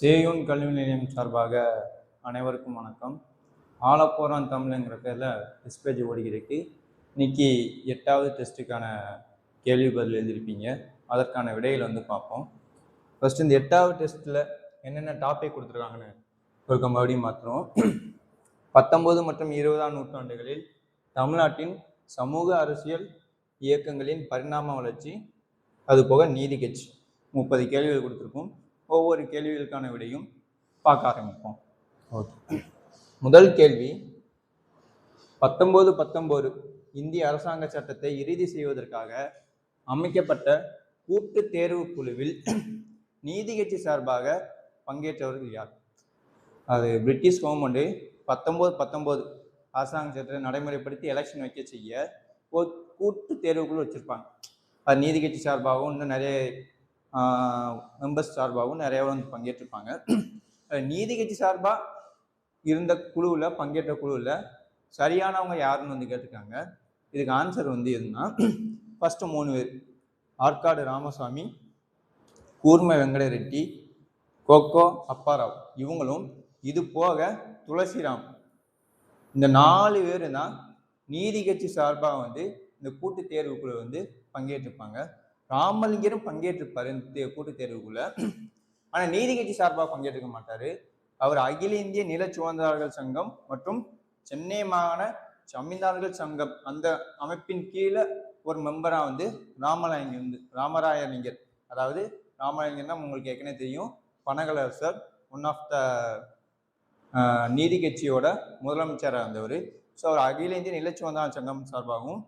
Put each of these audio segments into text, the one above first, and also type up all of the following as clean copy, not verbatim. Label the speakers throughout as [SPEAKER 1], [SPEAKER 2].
[SPEAKER 1] சேயோன் கல்வி நிலையம் சார்பாக அனைவருக்கும் வணக்கம். ஆலப்போரான் தமிழ்ங்கிற பேரில் டெஸ்ட் பேஜ் ஓடிக்கிறதுக்கு இன்னைக்கு 8வது டெஸ்ட்டுக்கான கேள்வி பதில் எழுதியிருப்பீங்க. அதற்கான விடைகளை பார்ப்போம். ஃபர்ஸ்ட் இந்த 8வது டெஸ்ட்டில் என்னென்ன டாபிக் கொடுத்துருக்காங்கன்னு ஒரு மறுபடியும் மாற்றுறோம். 19 மற்றும் 20ஆம் நூற்றாண்டுகளில் தமிழ்நாட்டின் சமூக அரசியல் இயக்கங்களின் பரிணாம வளர்ச்சி, அதுபோக நீதி கட்சி 30 கேள்விகள் கொடுத்துருக்கோம். ஒவ்வொரு கேள்விகளுக்கான விடையும் பார்க்க ஆரம்பிப்போம். ஓகே, முதல் கேள்வி, 1919 இந்திய அரசாங்க சட்டத்தை இறுதி செய்வதற்காக அமைக்கப்பட்ட கூட்டு தேர்வு குழுவில் நீதி கட்சி சார்பாக பங்கேற்றவர்கள் யார்? அது பிரிட்டிஷ் கவர்மெண்ட் 1919 அரசாங்க சட்டத்தை நடைமுறைப்படுத்தி எலெக்ஷன் வைக்க செய்ய ஒரு கூட்டு தேர்வு குழு வச்சிருப்பாங்க. அது நீதி கட்சி சார்பாகவும் இன்னும் நிறைய மெம்பர்ஸ் சார்பாகவும் நிறைய பங்கேற்றிருப்பாங்க. நீதி கட்சி சார்பாக இருந்த குழுவில் பங்கேற்ற குழுவில் சரியானவங்க யாருன்னு கேட்டிருக்காங்க. இதுக்கு ஆன்சர் எதுனா ஃபர்ஸ்ட் 3 பேர், ஆற்காடு ராமசாமி, கூர்ம வெங்கட ரெட்டி, கோகோ அப்பாராவ். இவங்களும் இது போக துளசிராம், இந்த 4 பேர் தான் நீதி கட்சி சார்பாக இந்த கூட்டு தேர்வு குழு பங்கேற்றிருப்பாங்க. ராமலிங்கரும் பங்கேற்றிருப்பாரு இந்த கூட்டு தேர்வுக்குள்ள. ஆனா நீதி கட்சி சார்பாக பங்கேற்க மாட்டாரு. அவர் அகில இந்திய நில சுதந்திரர்கள் சங்கம் மற்றும் சென்னை மாகாண ஜமீன்தார்கள் சங்கம் அந்த அமைப்பின் கீழே ஒரு மெம்பரா ராமராயலிங்கர், அதாவது ராமலிங்கர்னா உங்களுக்கு ஏற்கனவே தெரியும், பனகலரசர், ஒன் ஆஃப் த நீதி கட்சியோட முதலமைச்சராக இருந்தவர். ஸோ அவர் அகில இந்திய நில சுதந்திரர்கள் சங்கம் சார்பாகவும்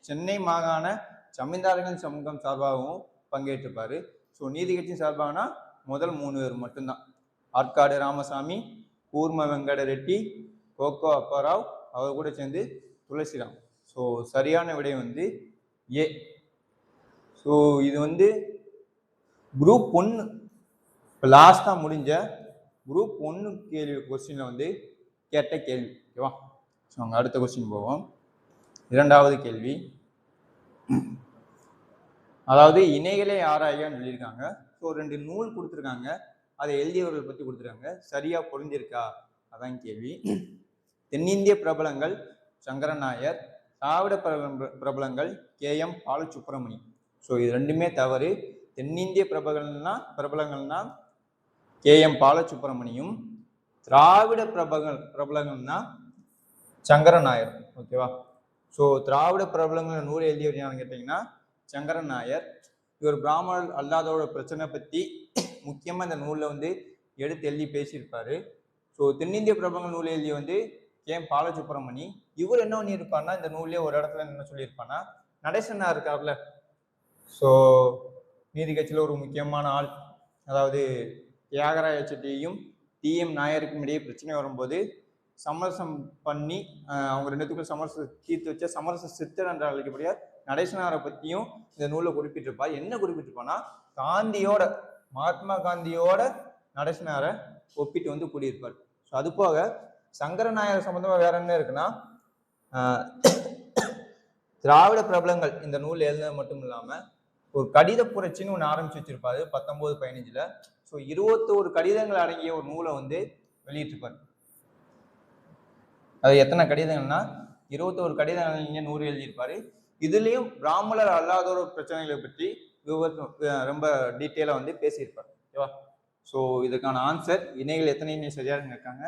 [SPEAKER 1] சென்னை மாகாண ஜமீன்தார்கள் சமூகம் சார்பாகவும் பங்கேற்றிருப்பாரு. ஸோ நீதி கட்சி சார்பாகனா முதல் 3 பேர் மட்டும்தான், ஆற்காடு ராமசாமி, கூர்ம வெங்கட ரெட்டி, கோகோ அப்பாராவ், அவர் கூட சேர்ந்து துளசிராம். ஸோ சரியான விடை ஏ. ஸோ இது குரூப் 1 இப்போ லாஸ்டாக முடிஞ்ச குரூப் 1 கேள்வி கொஸ்டினில் கேட்ட கேள்வி. ஓகேவா? ஸோ அங்கே அடுத்த கொஸ்டின் போவோம். 2வது கேள்வி, அதாவது இணைகளை ஆராயன்னு சொல்லியிருக்காங்க. ஸோ 2 நூல் கொடுத்துருக்காங்க, அதை எழுதியவர்கள் பற்றி கொடுத்துருக்காங்க. சரியா பொருந்திருக்கா அதான் கேள்வி. தென்னிந்திய பிரபலங்கள் சங்கரன் நாயர், திராவிட பிரபலங்கள் KM பாலசுப்ரமணி. ஸோ இது 2மே தவறு. தென்னிந்திய பிரபலங்கள்னா KM பாலசுப்ரமணியும், திராவிட பிரபலங்கள்னா சங்கரன் நாயர். ஓகேவா? ஸோ திராவிட பிரபலங்கள் நூல் எழுதியவர் யாருன்னு கேட்டீங்கன்னா சங்கரன் நாயர். இவர் பிராமணர் அல்லாதோட பிரச்சனை பற்றி முக்கியமாக இந்த நூலில் எடுத்து எழுதி பேசியிருப்பாரு. ஸோ தென்னிந்திய பிரபலங்கள் நூல் எழுதி KM பாலசுப்ரமணி. இவர் என்ன பண்ணியிருப்பார்னா இந்த நூல்லேயே ஒரு இடத்துல என்ன சொல்லியிருப்பான்னா, நடேசனா இருக்கார்ல, ஸோ நீதி கட்சியில் ஒரு முக்கியமான ஆள், அதாவது தியாகராய செட்டியையும் TM நாயருக்கும் இடையே பிரச்சனை வரும்போது சமரசம் பண்ணி அவங்க 2 பேத்துக்கும் சமரசம் தீர்த்து வச்ச சமரச சித்தர் என்ற அழைக்கப்படியா நடேசனாரை பற்றியும் இந்த நூலை குறிப்பிட்டிருப்பார். என்ன குறிப்பிட்டிருப்பான்னா, காந்தியோட, மகாத்மா காந்தியோட நடேசனாரை ஒப்பிட்டு கூடியிருப்பார். ஸோ அது போக சங்கரன் நாயர் சம்பந்தமா வேற என்ன இருக்குன்னா, திராவிட பிரபலங்கள் இந்த நூல் எழுதுனது மட்டும் இல்லாம ஒரு கடித புரட்சின்னு ஒன்று ஆரம்பிச்சு வச்சிருப்பாரு 1915. ஸோ 21 கடிதங்கள் அடங்கிய ஒரு நூலை வெளியிட்டிருப்பார். அது எத்தனை கடிதங்கள்னா 21 கடிதங்கள் நூறு எழுதியிருப்பாரு. இதுலயும் பிராமணர் அல்லாதோர் பிரச்சனைகளை பற்றி ரொம்ப டீட்டெயிலா பேசியிருப்பார். ஓகேவா? ஸோ இதுக்கான ஆன்சர் இணைகள் எத்தனை இணை சரியாக இருக்காங்க,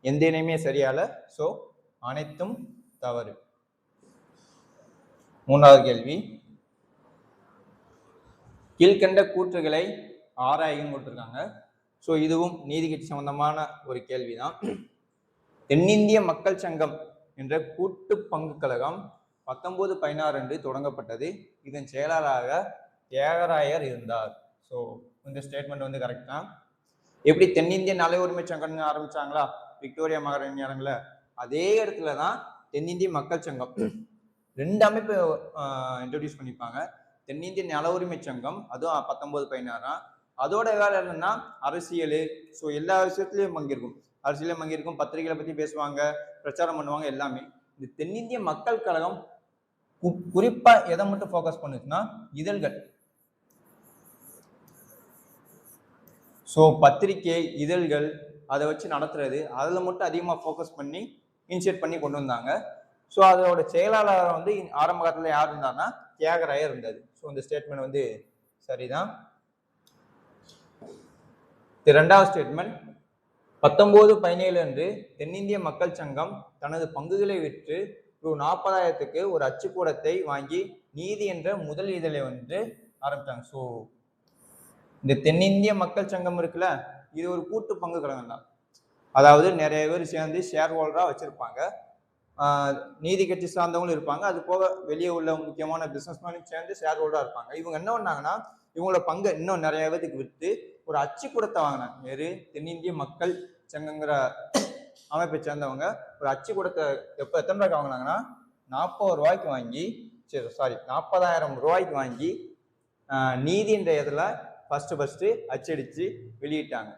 [SPEAKER 1] எந்த இணையுமே சரியால. ஸோ அனைத்தும் தவறு. 3வது கேள்வி, கீழ்கண்ட கூற்றுகளை ஆராயும் கொடுத்துருக்காங்க. ஸோ இதுவும் நீதி கட்சி சம்பந்தமான ஒரு கேள்விதான். தென்னிந்திய மக்கள் சங்கம் என்ற கூட்டு பங்கு கழகம் 1916 தொடங்கப்பட்டது. இதன் செயலாளராக தியாகராயர் இருந்தார். ஸோ இந்த ஸ்டேட்மெண்ட் கரெக்ட் தான். எப்படி தென்னிந்திய நல உரிமை சங்கம் ஆரம்பிச்சாங்களா விக்டோரியா மகாராணியாரங்கள, அதே இடத்துல தான் தென்னிந்திய மக்கள் சங்கம் 2 அமைப்பு இன்ட்ரோடியூஸ் பண்ணிப்பாங்க. தென்னிந்திய நல உரிமை சங்கம், அதுவும் 1916. அதோட வேலை என்னன்னா அரசியல். ஸோ எல்லா விஷயத்துலயும் பங்கிருக்கும், அரசியல பங்கிருக்கும், பத்திரிகைகளை பத்தி பேசுவாங்க, பிரச்சாரம் பண்ணுவாங்க, எல்லாமே. இந்த தென்னிந்திய மக்கள் கழகம் குறிப்பா எதை மட்டும் ஃபோக்கஸ் பண்ணுச்சுன்னா இதழ்கள். ஸோ பத்திரிகை இதழ்கள் அதை வச்சு நடத்துறது, அதில் மட்டும் அதிகமாக ஃபோக்கஸ் பண்ணி இனிஷியேட் பண்ணி கொண்டு வந்தாங்க. ஸோ அதோட செயலாளர் வந்து ஆரம்ப காலத்தில் யார் இருந்தாருன்னா தியாகராயர் இருந்தார். ஸோ இந்த ஸ்டேட்மெண்ட் வந்து சரிதான். இரண்டாவது ஸ்டேட்மெண்ட், 1917 அன்று தென்னிந்திய மக்கள் சங்கம் தனது பங்குகளை விற்று ரூ. 40,000க்கு ஒரு அச்சுக்கூடத்தை வாங்கி நீதி என்ற முதல் இதழை வந்து ஆரம்பித்தாங்க. ஸோ இந்த தென்னிந்திய மக்கள் சங்கம் இருக்குல்ல, இது ஒரு கூட்டு பங்கு கழகம் தான். அதாவது நிறைய பேர் சேர்ந்து ஷேர் ஹோல்டரா வச்சிருப்பாங்க. நீதி கட்சி சார்ந்தவங்களும் இருப்பாங்க, அது போக வெளியே உள்ள முக்கியமான பிசினஸ்மேனும் சேர்ந்து ஷேர் ஹோல்டரா இருப்பாங்க. இவங்க என்ன பண்ணாங்கன்னா இவங்களோட பங்கை இன்னும் நிறைய பேருக்கு விற்று ஒரு அச்சுக்கூடத்தை வாங்கினாங்க. வேறு தென்னிந்திய மக்கள் சங்கங்கிற அமைப்பை சேர்ந்தவங்க ஒரு அச்சுக்கூடத்தை எத்தனை ரூபாய்க்கு வாங்கினாங்கன்னா 40 ரூபாய்க்கு வாங்கி, சரி சாரி 40,000 ரூபாய்க்கு வாங்கி நீதி என்ற இதில் ஃபர்ஸ்ட் அச்சடிச்சு வெளியிட்டாங்க.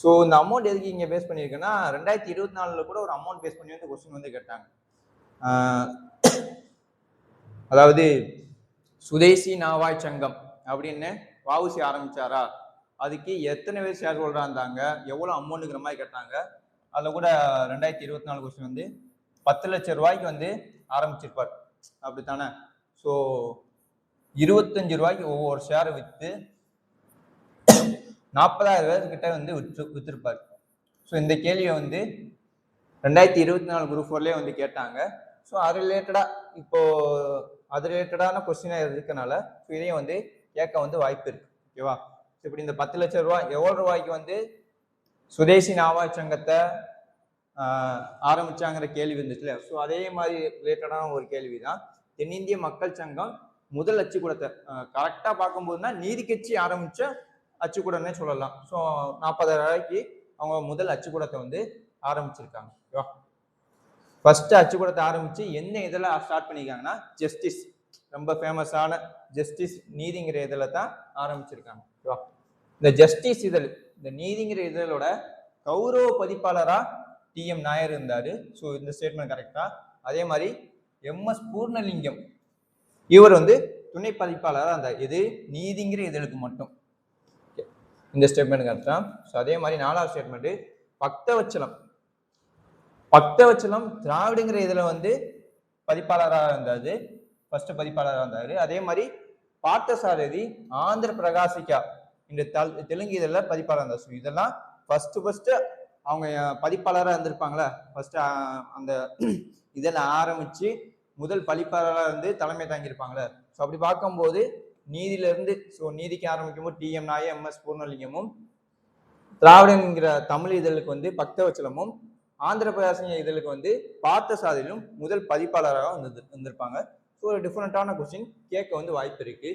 [SPEAKER 1] ஸோ இந்த அமௌண்ட் எதுக்கு இங்கே பேஸ் பண்ணியிருக்கேன்னா 2024 கூட ஒரு அமௌண்ட் பேஸ் பண்ணி வந்து கொஸ்டின் வந்து கேட்டாங்க. அதாவது சுதேசி நாவாய் சங்கம் அப்படின்னு வஉசி ஆரம்பிச்சாரா, அதுக்கு எத்தனை பேர் ஷேர் ஹோல்டரா இருந்தாங்க, எவ்வளோ அமௌண்ட்டுங்கிற மாதிரி கேட்டாங்க. அதில் கூட 2024 கொஸ்டின் வந்து 10 லட்சம் ரூபாய்க்கு வந்து ஆரம்பிச்சிருப்பார், அப்படித்தானே. ஸோ 25 ரூபாய்க்கு ஒவ்வொரு ஷேரை விற்று 40,000 பேர்கிட்ட வந்து விற்றுருப்பார். ஸோ இந்த கேள்வியை வந்து 2024 குரூப் 4லயே வந்து கேட்டாங்க. ஸோ அது ரிலேட்டடான கொஸ்டினாக இருக்கனால ஸோ இதையும் வந்து கேட்க வந்து வாய்ப்பு இருக்கு. ஓகேவா. இப்படி இந்த 10 லட்சம் ரூபாய் எவ்வளோ ரூபாய்க்கு வந்து சுதேசி நாவாய் சங்கத்தை ஆரம்பிச்சாங்கிற கேள்வி இருந்துச்சுல, ஸோ அதே மாதிரி ரிலேட்டடான ஒரு கேள்வி தான் தென்னிந்திய மக்கள் சங்கம் முதல் அச்சுக்கூடத்தை கரெக்டாக பார்க்கும்போதுனா நீதி கட்சி ஆரம்பிச்ச அச்சுக்கூடம்னே சொல்லலாம். ஸோ 40,000 ரூபாய்க்கு அவங்க முதல் அச்சுக்கூடத்தை வந்து ஆரம்பிச்சிருக்காங்க. ஓகேவா. ஃபர்ஸ்ட் அச்சுக்கூடத்தை ஆரம்பிச்சு என்ன இதில் ஸ்டார்ட் பண்ணியிருக்காங்கன்னா ஜஸ்டிஸ், ரொம்ப ஃபேமஸான ஜஸ்டிஸ் நீதிங்கிற இதில் தான் ஆரம்பிச்சிருக்காங்க. ஓகேவா. இந்த ஜஸ்டிஸ் இதழ், இந்த நீதிங்கிற இதழோட கௌரவ பதிப்பாளரா TM நாயர் இருந்தாரு. ஸோ இந்த ஸ்டேட்மெண்ட் கரெக்டா. அதே மாதிரி MS பூர்ணலிங்கம் இவர் வந்து துணை பதிப்பாளராக இருந்தார். இது நீதிங்கிற இதழுக்கு மட்டும். இந்த ஸ்டேட்மெண்ட் கரெக்டா. ஸோ அதே மாதிரி 4வது ஸ்டேட்மெண்ட், பக்தவச்சலம் திராவிடங்கிற இதுல வந்து பதிப்பாளராக இருந்தாரு, ஃபர்ஸ்ட் பதிப்பாளராக இருந்தாரு. அதே மாதிரி பார்த்தசாரதி ஆந்திர பிரகாசிக்கா இந்த தெலுங்கு இதழில் பதிப்பாளராக இருந்தார். ஸோ இதெல்லாம் ஃபர்ஸ்ட் அவங்க பதிப்பாளராக இருந்திருப்பாங்களே, ஃபர்ஸ்ட் அந்த இதெல்லாம் ஆரம்பிச்சு முதல் பதிப்பாளராக இருந்து தலைமை தாங்கியிருப்பாங்களே. ஸோ அப்படி பார்க்கும்போது நீதியிலிருந்து ஸோ நீதிக்கு ஆரம்பிக்கும் போது TM நாயர், MS பூர்ணலிங்கமும், திராவிடங்கிற தமிழ் இதழுக்கு வந்து பக்தவச்சலமும், ஆந்திர பிரதேச இதழுக்கு வந்து பார்த்தசாரதியும் முதல் பதிப்பாளராக இருந்திருப்பாங்க. ஸோ ஒரு டிஃப்ரெண்டான கொஸ்டின் கேட்க வந்து வாய்ப்பு இருக்கு.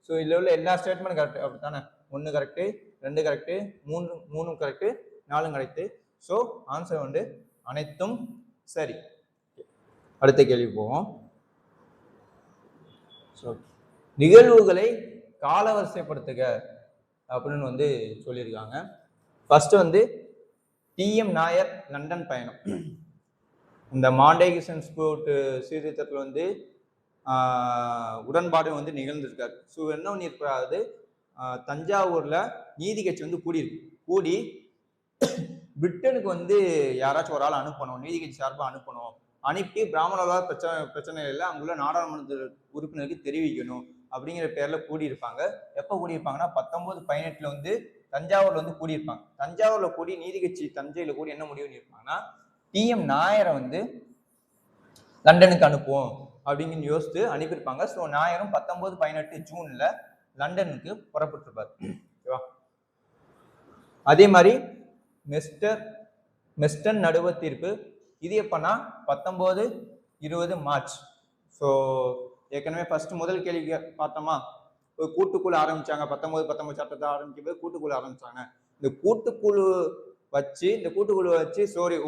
[SPEAKER 1] ஸோ இதில் உள்ள எல்லா ஸ்டேட்மெண்ட் கரெக்ட் அப்படித்தானே. 1 correct, 2 correct, 3 correct, 4 correct. So answer வந்து அனைத்தும் சரி. அடுத்த கேள்வி போவோம். ஸோ நிகழ்வுகளை காலவரிசைப்படுத்துக அப்படின்னு வந்து சொல்லியிருக்காங்க. ஃபர்ஸ்ட் வந்து TM நாயர் லண்டன் பயணம், இந்த மாண்டேகிசன் ஸ்போர்ட் சீர்திருத்தத்தில் வந்து உடன்பாடு வந்து நிகழ்ந்திருக்காரு. ஸோ என்ன பண்ணியிருக்காது, தஞ்சாவூர்ல நீதி கட்சி வந்து கூடி பிரிட்டனுக்கு வந்து யாராச்சும் ஒரு ஆள் அனுப்பணும், நீதி கட்சி சார்பாக அனுப்பணும், அனுப்பி பிராமணர்களால் பிரச்சனை இல்லை அங்குள்ள நாடாளுமன்ற உறுப்பினருக்கு தெரிவிக்கணும் அப்படிங்கிற பேர்ல கூடியிருப்பாங்க. எப்போ கூடியிருப்பாங்கன்னா 1918 வந்து தஞ்சாவூர்ல வந்து கூடியிருப்பாங்க. தஞ்சாவூர்ல கூடி நீதி கட்சி தஞ்சையில கூடி என்ன முடிவு பண்ணியிருப்பாங்கன்னா TM நாயரை வந்து லண்டனுக்கு அனுப்புவோம் அப்படின்னு யோசித்து அனுப்பியிருப்பாங்க. ஸோ நாயரும் 1918 ஜூன்ல லண்டனுக்கு புறப்பட்டிருப்பார். ஓகேவா. அதே மாதிரி மெஸ்டன் நடுவ தீர்ப்பு இது எப்பன்னா 1920 மார்ச். ஸோ ஏற்கனவே ஃபர்ஸ்ட் முதல் கேள்வி பார்த்தோமா, ஒரு கூட்டுக்குழு ஆரம்பிச்சாங்க. 1919 சட்டத்தை ஆரம்பிக்கும் போது கூட்டுக்குழு ஆரம்பிச்சாங்க. இந்த கூட்டுக்குழு வச்சு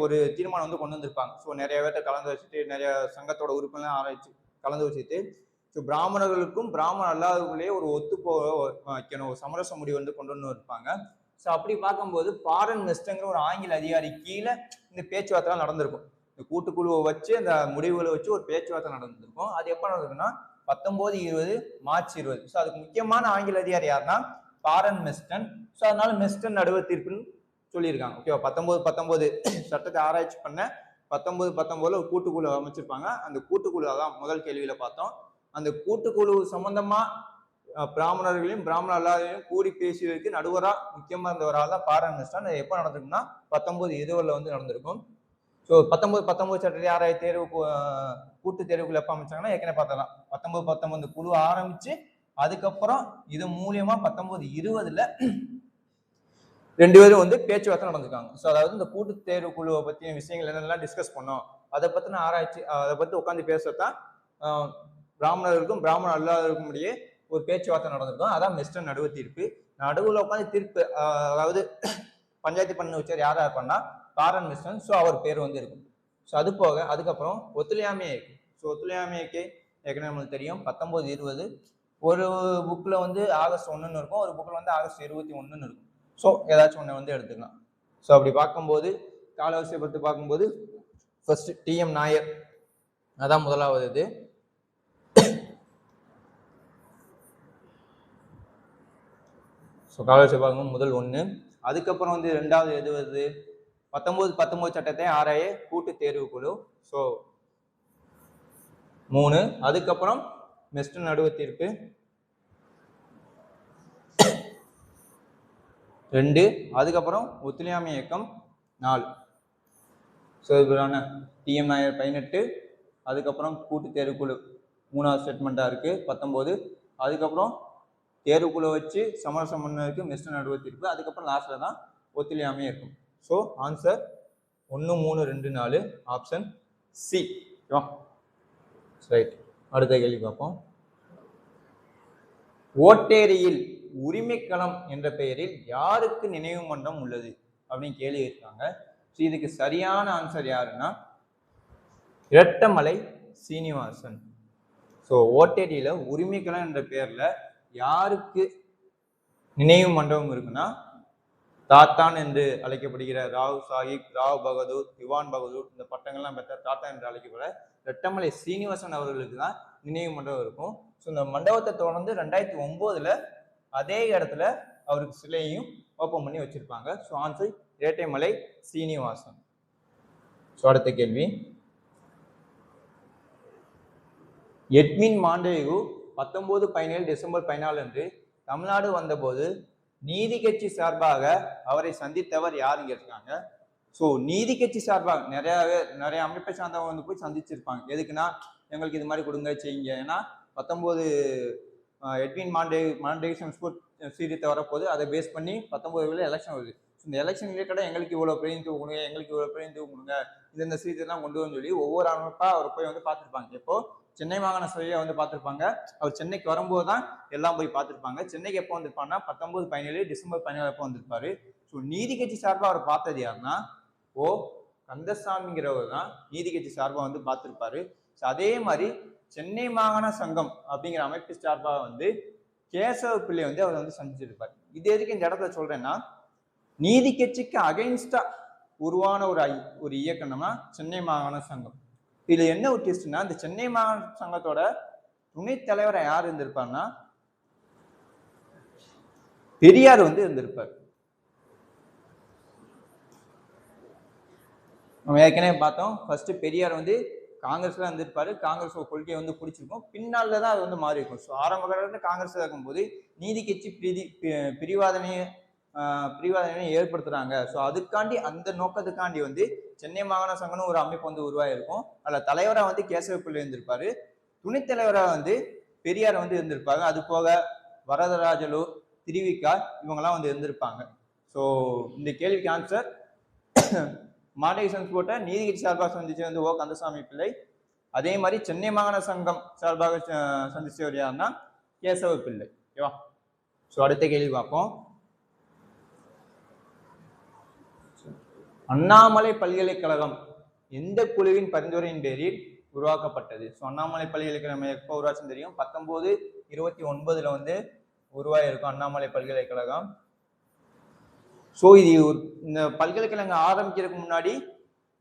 [SPEAKER 1] ஒரு தீர்மானம் வந்து கொண்டு வந்திருப்பாங்க. ஸோ நிறைய பேர்ட்ட கலந்து வச்சுட்டு நிறைய சங்கத்தோட உறுப்பினர் ஆராய்ச்சி கலந்து வச்சுட்டு ஸோ பிராமணர்களுக்கும் பிராமணர் அல்லாதவர்களே ஒரு வைக்கணும், ஒரு சமரச முடிவு வந்து கொண்டு வந்து இருப்பாங்க. ஸோ அப்படி பார்க்கும்போது ஃபாரன் மெஸ்டங்கிற ஒரு ஆங்கில அதிகாரி கீழே இந்த பேச்சுவார்த்தை நடந்திருக்கும். இந்த கூட்டுக்குழுவை வச்சு அந்த முடிவுகளை வச்சு ஒரு பேச்சுவார்த்தை நடந்திருக்கும். அது எப்போ நடந்திருக்குன்னா 1920 மார்ச் 20. ஸோ அதுக்கு முக்கியமான ஆங்கில அதிகாரி யாருன்னா பாரன் மெஸ்டன். ஸோ அதனால மெஸ்டன் நடுவர் தீர்ப்புன்னு சொல்லியிருக்காங்க. ஓகேவா? 19 சட்டத்தை ஆராய்ச்சி பண்ண 19 ஒரு கூட்டுக்குழு அமைச்சிருப்பாங்க. அந்த கூட்டுக்குழு தான் முதல் கேள்வியில பார்த்தோம். அந்த கூட்டுக்குழு சம்பந்தமா பிராமணர்களையும் பிராமணர் அல்லாதவரையும் கூடி பேசியதற்கு நடுவரா முக்கியமா இருந்தவரால் தான் பாரன் மெஸ்டன். அது எப்போ நடந்திருக்குன்னா 1920 வந்து நடந்திருக்கும். ஸோ 19 சட்டத்தை ஆராய தேர்வு கூட்டு தேர்வுக்குள்ள எப்போ அமைச்சாங்கன்னா ஏற்கனவே பார்த்தலாம். 19 குழு ஆரம்பிச்சு அதுக்கப்புறம் இது மூலியமா 1920 2 பேரும் வந்து பேச்சுவார்த்தை நடந்திருக்காங்க. ஸோ அதாவது இந்த கூட்டு தேர்வு குழுவை பற்றிய விஷயங்கள் என்னெல்லாம் டிஸ்கஸ் பண்ணோம், அதை பற்றின ஆராய்ச்சி, அதை பற்றி உட்காந்து பேசத்தான் பிராமணர்களுக்கும் பிராமணர் அல்லாதவருக்கும் இடையே ஒரு பேச்சுவார்த்தை நடந்திருக்கும். அதான் மெஸ்டன் நடுவர் தீர்ப்பு. நடுவில் உட்காந்து தீர்ப்பு அதாவது பஞ்சாயத்து பண்ண வச்சார் யாரா இருப்பான்னா பாரன் மெஸ்டன். ஸோ அவர் பேர் வந்து இருக்கும். ஸோ அது போக அதுக்கப்புறம் ஒத்துழையாமை இயக்கம். ஸோ ஒத்துழையாமை இயக்கம் ஏற்கனவே நம்மளுக்கு தெரியும் 1920 ஒரு புக்கில் வந்து ஆகஸ்ட் 1ன்னு இருக்கும், ஒரு புக்கில் வந்து ஆகஸ்ட் 21ன்னு இருக்கும். ஸோ ஏதாச்சும் ஒன்று வந்து எடுத்துக்கலாம். ஸோ அப்படி பார்க்கும்போது காலவரிசை பற்றி பார்க்கும்போது ஃபர்ஸ்ட் டிஎம் நாயர் அதான் முதலாவது. இது ஸோ காலவரிசை பார்க்கும்போது முதல் 1. அதுக்கப்புறம் வந்து 2வது எது வருது? 19 சட்டத்தை ஆராய கூட்டு தேர்வு குழு. ஸோ 3. அதுக்கப்புறம் மெஸ்டன் நடுவர் தீர்ப்பு 2. அதுக்கப்புறம் ஒத்துழையாமை இயக்கம் 4. ஸோ இதுக்கான டிஎம் நாயர் 18. அதுக்கப்புறம் கூட்டு தேர்வுக்குழு 3வது ஸ்டேட்மெண்ட்டாக இருக்கு 19. அதுக்கப்புறம் தேர்வுக்குழு வச்சு சமரசம் பண்ணதுக்கு மெஸ்டன் நடுவர் தீர்ப்பு. அதுக்கப்புறம் லாஸ்ட்ல தான் ஒத்துழையாமை இருக்கும். So answer 1, 3, 2, 4 option C. Right. அடுத்த கேள்வி பார்ப்போம். ஓட்டேரியில் உரிமைக்களம் என்ற பெயரில் யாருக்கு நினைவு மன்றம் உள்ளது அப்படின்னு கேள்வி இருக்காங்க. ஸோ இதுக்கு சரியான ஆன்சர் யாருன்னா இரட்டமலை சீனிவாசன். ஸோ ஓட்டேரியில உரிமைக்களம் என்ற பெயர்ல யாருக்கு நினைவு மண்டபம் இருக்குன்னா தாத்தான் என்று அழைக்கப்படுகிற ராவ் சாஹிப், ராவ் பகதூர், திவான் பகதூர் இந்த பட்டங்கள்லாம் பெற்ற தாத்தா என்று அழைக்கப்படுற இரட்டமலை சீனிவாசன் அவர்களுக்கு தான் நினைவு மண்டபம் இருக்கும். ஸோ இந்த மண்டபத்தை தொடர்ந்து 2009 அதே இடத்துல அவருக்கு சிலையையும் ஓப்பன் பண்ணி வச்சிருப்பாங்க. So answer Rettaimalai Srinivasan. So அடுத்த கேள்வி. எட்வின் மாண்டேகு 1917 டிசம்பர் 14 அன்று தமிழ்நாடு வந்தபோது நீதி கட்சி சார்பாக அவரை சந்தித்தவர் யாருங்க இருக்காங்க? ஸோ நீதி கட்சி சார்பாக நிறைய அமைப்பை சார்ந்தவங்க வந்து போய் சந்திச்சிருப்பாங்க. எதுக்குன்னா எங்களுக்கு இது மாதிரி கொடுங்க செய்யுங்க. ஏன்னா 19 எட்வின் மாண்டேகு சீரியத்தை வரப்போது அதை பேஸ் பண்ணி 19 எலெக்ஷன் வருது. இந்த எலெக்ஷன் ரிலேட்டடாக எங்களுக்கு இவ்வளோ பிரதிநிதித்துவம் கொடுங்க, எங்களுக்கு இவ்வளோ பிரதிநிதித்துவம் கொடுங்க, இந்த சீரியத்தெல்லாம் கொண்டு வந்து சொல்லி ஒவ்வொரு அமைப்பா அவர் போய் வந்து பார்த்துருப்பாங்க. இப்போ சென்னை மாகாண சபையை வந்து பார்த்துருப்பாங்க. அவர் சென்னைக்கு வரும்போது தான் எல்லாம் போய் பார்த்துருப்பாங்க. சென்னைக்கு எப்போ வந்திருப்பாருன்னா 1917 டிசம்பர் 14 எப்போ வந்திருப்பாரு. ஸோ நீதி கட்சி சார்பாக அவர் பார்த்தது யாருன்னா கந்தசாமிங்கிறவர் தான் நீதி கட்சி சார்பாக வந்து பார்த்துருப்பாரு. ஸோ அதே மாதிரி சென்னை மாகாண சங்கம் அப்படிங்கிற அமைப்பு சார்பாக வந்து கேசவ பிள்ளை வந்து அவர் வந்து சந்திச்சிருப்பார். இது எதுக்கு இந்த இடத்துல சொல்றேன்னா நீதி கட்சிக்கு அகைன்ஸ்டா உருவான ஒரு இயக்கம்னா சென்னை மாகாண சங்கம். இதுல என்ன ஒரு ட்விஸ்ட்னா இந்த சென்னை மாகாண சங்கத்தோட துணைத் தலைவரை யார் இருந்திருப்பார்னா பெரியார் வந்து இருந்திருப்பார். நம்ம ஏற்கனவே பார்த்தோம். ஃபர்ஸ்ட் பெரியார் வந்து காங்கிரஸ்ல இருந்திருப்பாரு. காங்கிரஸ் கொள்கையை வந்து பிடிச்சிருக்கும். பின்னால தான் அது வந்து மாறி இருக்கும். ஸோ ஆரம்ப காலத்தில் காங்கிரஸ் இருக்கும்போது நீதி கட்சி பிரிவாதனையை ஏற்படுத்துறாங்க. ஸோ அதுக்காண்டி அந்த நோக்கத்துக்காண்டி வந்து சென்னை மாகாண சங்கம்னு ஒரு அமைப்பு வந்து உருவாயிருக்கும். அதில் தலைவராக வந்து கேசவ பிள்ளை இருந்திருப்பாரு. துணைத் தலைவராக வந்து பெரியார் வந்து இருந்திருப்பாங்க. அது போக வரதராஜலு, திருவிக்கா இவங்கெல்லாம் வந்து இருந்திருப்பாங்க. ஸோ இந்த கேள்விக்கு ஆன்சர் மாண்டேகு சங்கத்தை நீதி கட்சி சார்பாக சந்திச்சு வந்து கந்தசாமி பிள்ளை. அதே மாதிரி சென்னை மாகாண சங்கம் சார்பாக சந்திச்சவர் யாருன்னா கேசவ பிள்ளை. ஓகேவா? ஸோ அடுத்த கேள்வி பார்ப்போம். அண்ணாமலை பல்கலைக்கழகம் எந்த குழுவின் பரிந்துரையின் பேரில் உருவாக்கப்பட்டது? ஸோ அண்ணாமலை பல்கலைக்கழகம் எப்போ உருவாச்சுன்னு தெரியும். 1929 வந்து உருவாயிருக்கும் அண்ணாமலை பல்கலைக்கழகம். ஸோ இது இந்த பல்கலைக்கழகம் ஆரம்பிக்கிறதுக்கு முன்னாடி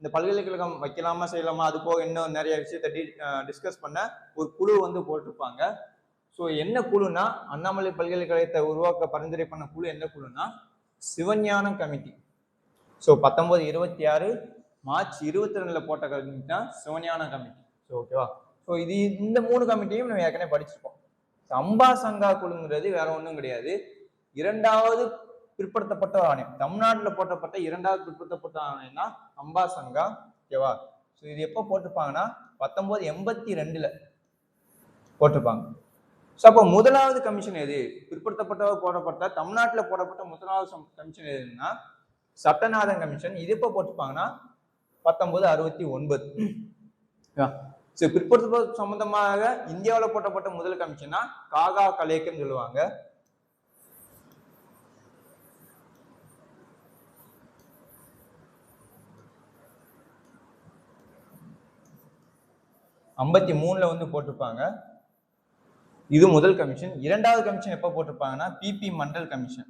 [SPEAKER 1] இந்த பல்கலைக்கழகம் வைக்கலாமா செய்யலாமா அது போக இன்னும் நிறைய விஷயத்த டிஸ்கஸ் பண்ண ஒரு குழு வந்து போட்டிருப்பாங்க. ஸோ என்ன குழுனா அண்ணாமலை பல்கலைக்கழகத்தை உருவாக்க பரிந்துரை பண்ண குழு என்ன குழுனா சிவஞானம் கமிட்டி. ஸோ 1926 மார்ச் 22 போட்ட கமிட்டி தான் சிவஞானம் கமிட்டி. ஸோ ஓகேவா. ஸோ இது இந்த 3 கமிட்டியும் நம்ம ஏற்கனவே படிச்சிருக்கோம். அம்பா சங்கா குழுங்கிறது வேற ஒன்றும் கிடையாது, இரண்டாவது பிற்படுத்தப்பட்ட ஆணையம். தமிழ்நாட்டில் போட்டப்பட்ட இரண்டாவது பிற்படுத்தப்பட்ட ஆணையம் தான் அம்பா சங்கா. ஓகேவா. ஸோ இது எப்போ போட்டிருப்பாங்கன்னா 1982 போட்டிருப்பாங்க. ஸோ அப்போ முதலாவது கமிஷன் எது, பிற்படுத்தப்பட்டவர் போடப்பட்ட தமிழ்நாட்டில் போடப்பட்ட முதலாவது கமிஷன் எதுன்னா சட்டநாதன் கமிஷன். இது எப்போ போட்டிருப்பாங்கன்னா 1969. ஸோ பிற்படுத்தப்பட்ட சம்பந்தமாக இந்தியாவில் போட்டப்பட்ட முதல் கமிஷனா காகா கலேக்கர்னு சொல்லுவாங்க. வந்து போட்டிருப்பாங்க. இது முதல் கமிஷன். இரண்டாவது கமிஷன் எப்ப போட்டிருப்பாங்கன்னா பிபி மண்டல் கமிஷன்.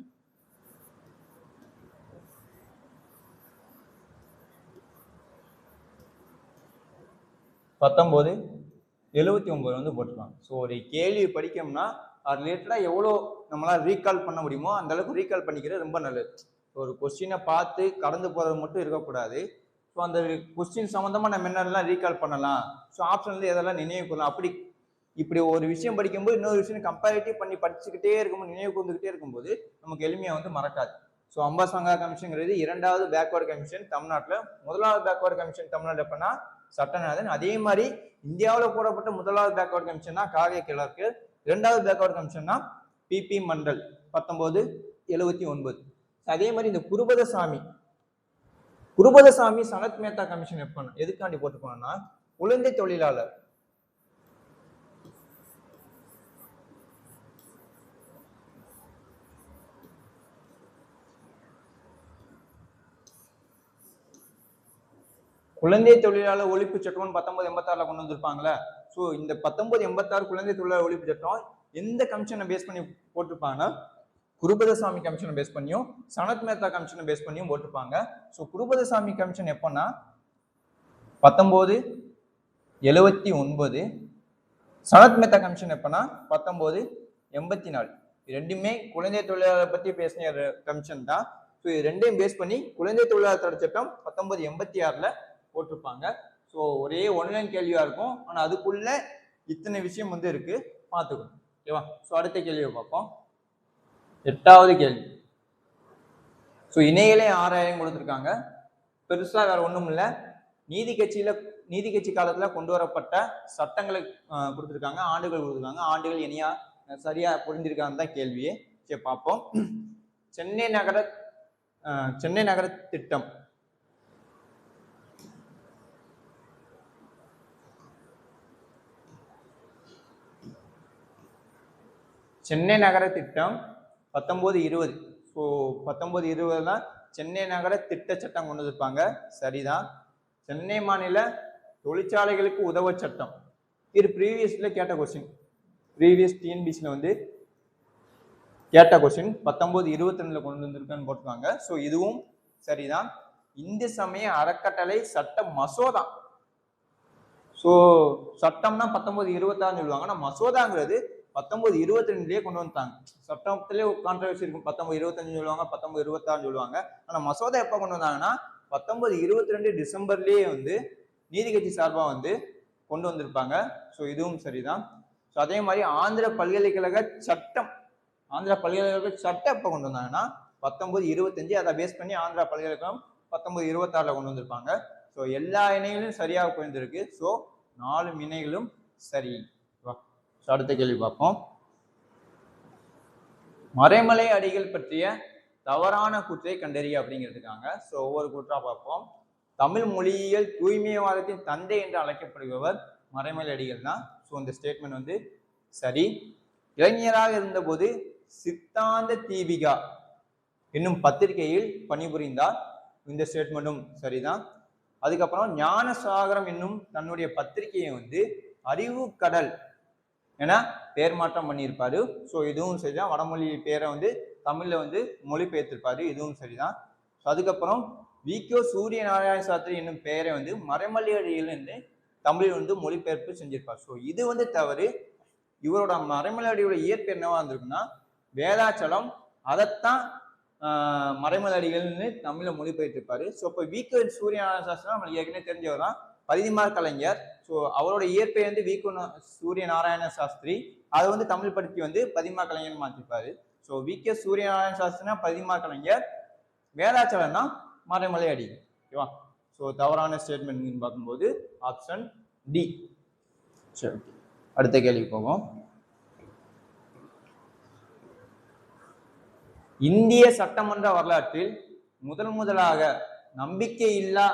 [SPEAKER 1] வந்து போட்டிருப்பாங்க. ஸோ ஒரு கேள்வி படிக்கணும்னா அது ரிலேட்டடா எவ்வளோ நம்மளால ரீகால் பண்ண முடியுமோ அந்த அளவுக்கு ரீகால் பண்ணிக்கிறது ரொம்ப நல்லது. ஒரு கொஸ்டினை பார்த்து கடந்து போறது மட்டும் இருக்கக்கூடாது. ஸோ அந்த கொஸ்டின் சம்மந்தமா நம்ம என்னெல்லாம் ரீகால் பண்ணலாம், ஸோ ஆப்ஷன்ல எதெல்லாம் நினைவு கொள்ளலாம், இப்படி ஒரு விஷயம் படிக்கும்போது இன்னொரு விஷயம் கம்பேரிட்டிவ் பண்ணி படிச்சுக்கிட்டே இருக்கும்போது நினைவு கொண்டுகிட்டே இருக்கும்போது நமக்கு எளிமையா வந்து மறக்காது. ஸோ அம்பா சங்கா கமிஷன்ங்கிறது இரண்டாவது பேக்வர்டு கமிஷன் தமிழ்நாட்டில். முதலாவது பேக்வர்டு கமிஷன் தமிழ்நாடு எப்படின்னா சட்டநாதன். அதே மாதிரி இந்தியாவில் போடப்பட்ட முதலாவது பேக்வர்டு கமிஷன்னா காகே கிளர்க்கு. இரண்டாவது பேக்வர்டு கமிஷன்னா பிபி மண்டல் 1979. அதே மாதிரி இந்த குருபதசாமி சனத் மேத்தா கமிஷன் எப்ப எதுக்காண்டி போட்டுப்பாங்கன்னா குழந்தை தொழிலாளர். குழந்தை தொழிலாளர் ஒழிப்பு சட்டம் 1986 கொண்டு வந்திருப்பாங்களே. ஸோ இந்த 1986 குழந்தை தொழிலாளர் ஒழிப்பு சட்டம் எந்த கமிஷனை பேஸ் பண்ணி போட்டிருப்பாங்கன்னா குருபதசாமி கமிஷனை பேஸ் பண்ணியும் சனத் மேத்தா கமிஷனை பேஸ் பண்ணியும் போட்டிருப்பாங்க. ஸோ குருபதசாமி கமிஷன் எப்பன்னா 1979, சனத் மேத்தா கமிஷன் எப்பன்னா 1984. ரெண்டுமே குழந்தை தொழிலாளர் பத்தி பேசின கமிஷன் தான். ஸோ இது ரெண்டையும் பேஸ் பண்ணி குழந்தை தொழிலாளர் தடை சட்டம் 1986 போட்டிருப்பாங்க. ஸோ ஒரே ஒன்லைன் கேள்வியா இருக்கும், ஆனா அதுக்குள்ள இத்தனை விஷயம் வந்து இருக்கு, பார்த்துக்கணும். ஓகேவா. ஸோ அடுத்த கேள்வியை பார்ப்போம். 8வது கேள்வி. ஸோ இணைகளே 6000 கொடுத்துருக்காங்க. பெருசா வேற ஒண்ணும் இல்லை. நீதி கட்சி காலத்துல கொண்டு வரப்பட்ட சட்டங்களை கொடுத்துருக்காங்க, ஆண்டுகள் கொடுத்துருக்காங்க. ஆண்டுகள் இனியா சரியா புரிஞ்சிருக்கான்னு தான் கேள்வியே. சரி பார்ப்போம். சென்னை நகர திட்டம். சென்னை நகர திட்டம் 1920. ஸோ 1920 தான் சென்னை நகர திட்ட சட்டம் கொண்டு வந்திருப்பாங்க. சரிதான். சென்னை மாநில தொழிற்சாலைகளுக்கு உதவ சட்டம். இது ப்ரீவியஸ்ல கேட்ட கொஸ்டின். ப்ரீவியஸ் டிஎன்பிசில வந்து கேட்ட கொஸ்டின் 1922 கொண்டு வந்திருக்கான்னு போட்டுருக்காங்க. ஸோ இதுவும் சரிதான். இந்து சமய அறக்கட்டளை சட்ட மசோதா. ஸோ சட்டம்னா 1926 சொல்லுவாங்க, ஆனா மசோதாங்கிறது 1922 கொண்டு வந்துட்டாங்க. சட்டத்திலே கான்ட்ரவர்சி இருக்கும், 1925 சொல்லுவாங்க, 1926 சொல்லுவாங்க. ஆனா மசோதா எப்ப கொண்டு வந்தாங்கன்னா 1922 டிசம்பர்லயே வந்து நீதி கட்சி சார்பா வந்து கொண்டு வந்திருப்பாங்க. ஸோ இதுவும் சரிதான். ஸோ அதே மாதிரி ஆந்திர பல்கலைக்கழக சட்டம் எப்ப கொண்டு வந்தாங்கன்னா 1925. அதை பேஸ் பண்ணி ஆந்திரா பல்கலைக்கழகம் 1926 கொண்டு வந்திருப்பாங்க. ஸோ எல்லா இணைகளும் சரியாக குறைந்திருக்கு. ஸோ 4 இணைகளும் சரி. அடுத்த கேள்வி பார்ப்போம். மறைமலை அடிகள் பற்றிய தவறான கூற்றை கண்டறிய அப்படிங்கிறதுக்காங்க. ஸோ ஒவ்வொரு கூற்றா பார்ப்போம். தமிழ் மொழியியல் தூய்மைவாதத்தின் தந்தை என்று அழைக்கப்படுபவர் மறைமலை அடிகள் தான். ஸோ இந்த ஸ்டேட்மெண்ட் வந்து சரி. இளைஞராக இருந்தபோது சித்தாந்த தீபிகா என்னும் பத்திரிகையில் பணிபுரிந்தார். இந்த ஸ்டேட்மெண்ட்டும் சரிதான். அதுக்கப்புறம் ஞான சாகரம் என்னும் தன்னுடைய பத்திரிகையை வந்து அறிவு கடல் என பேர் மாற்றம் பண்ணியிருப்பாரு. ஸோ இதுவும் சரிதான். வடமொழி பேரை வந்து தமிழ்ல வந்து மொழிபெயர்த்திருப்பாரு. இதுவும் சரிதான். அதுக்கப்புறம் விகோ சூரிய நாராயண சாஸ்திரி என்னும் பெயரை வந்து மறைமலை அடிகள் என்று தமிழில் வந்து மொழிபெயர்ப்பு செஞ்சிருப்பார். ஸோ இது வந்து தவறு. இவரோட மறைமலையடியோட இயற்பெயர் என்னவா இருந்திருக்குன்னா வேதாச்சலம். அதைத்தான் மறைமலையடிகள்னு தமிழ்ல மொழிபெயர்த்திருப்பாரு. ஸோ இப்போ வீக்க சூரியநாராயண சாஸ்திரம் நம்மளுக்கு ஏற்கனவே தெரிஞ்சவர் தான், பரிதிமார் கலைஞர். ஸோ அவரோட இயற்பெயர் வந்து வீக்க சூரிய நாராயண சாஸ்திரி. அதை வந்து தமிழ் படுத்தி வந்து பதிமார் கலைஞர் மாற்றிருப்பாரு. ஸோ வீக்க சூரியநாராயண சாஸ்திரினா பதிமார் கலைஞர், வேதாச்சலம்னா மறைமலையடி. ஓகேவா? ஸோ தவறான ஸ்டேட்மெண்ட் பார்க்கும்போது ஆப்ஷன் டி. சரி, அடுத்த கேள்வி போவோம். இந்திய சட்டமன்ற வரலாற்றில் முதலாக நம்பிக்கையில்லா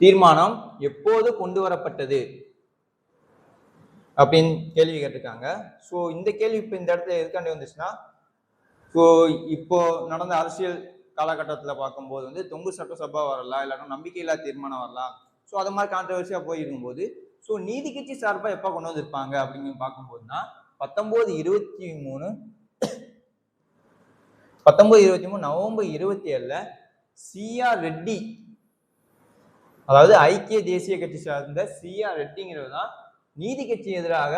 [SPEAKER 1] தீர்மானம் எப்போது கொண்டு வரப்பட்டது அப்படின்னு கேள்வி கேட்டிருக்காங்க. ஸோ இந்த கேள்வி இப்போ இந்த இடத்துல எதுக்காண்டி வந்துச்சுன்னா, ஸோ இப்போ நடந்த அரசியல் காலகட்டத்தில் பார்க்கும்போது வந்து தொங்கு சட்டசபா வரலாம், இல்லாட்டும் நம்பிக்கையில்லா தீர்மானம் வரலாம். ஸோ அது மாதிரி கான்ட்ரவர்சியா போயிருக்கும்போது ஸோ நீதி கட்சி சார்பாக எப்போ கொண்டு வந்திருப்பாங்க அப்படின்னு பார்க்கும்போதுனா 1923 நவம்பர் 27 சிஆர் ரெட்டி, அதாவது ஐக்கிய தேசிய கட்சி சார்ந்த சிஆர் ரெட்டிங்கிறது தான் நீதி கட்சி எதிராக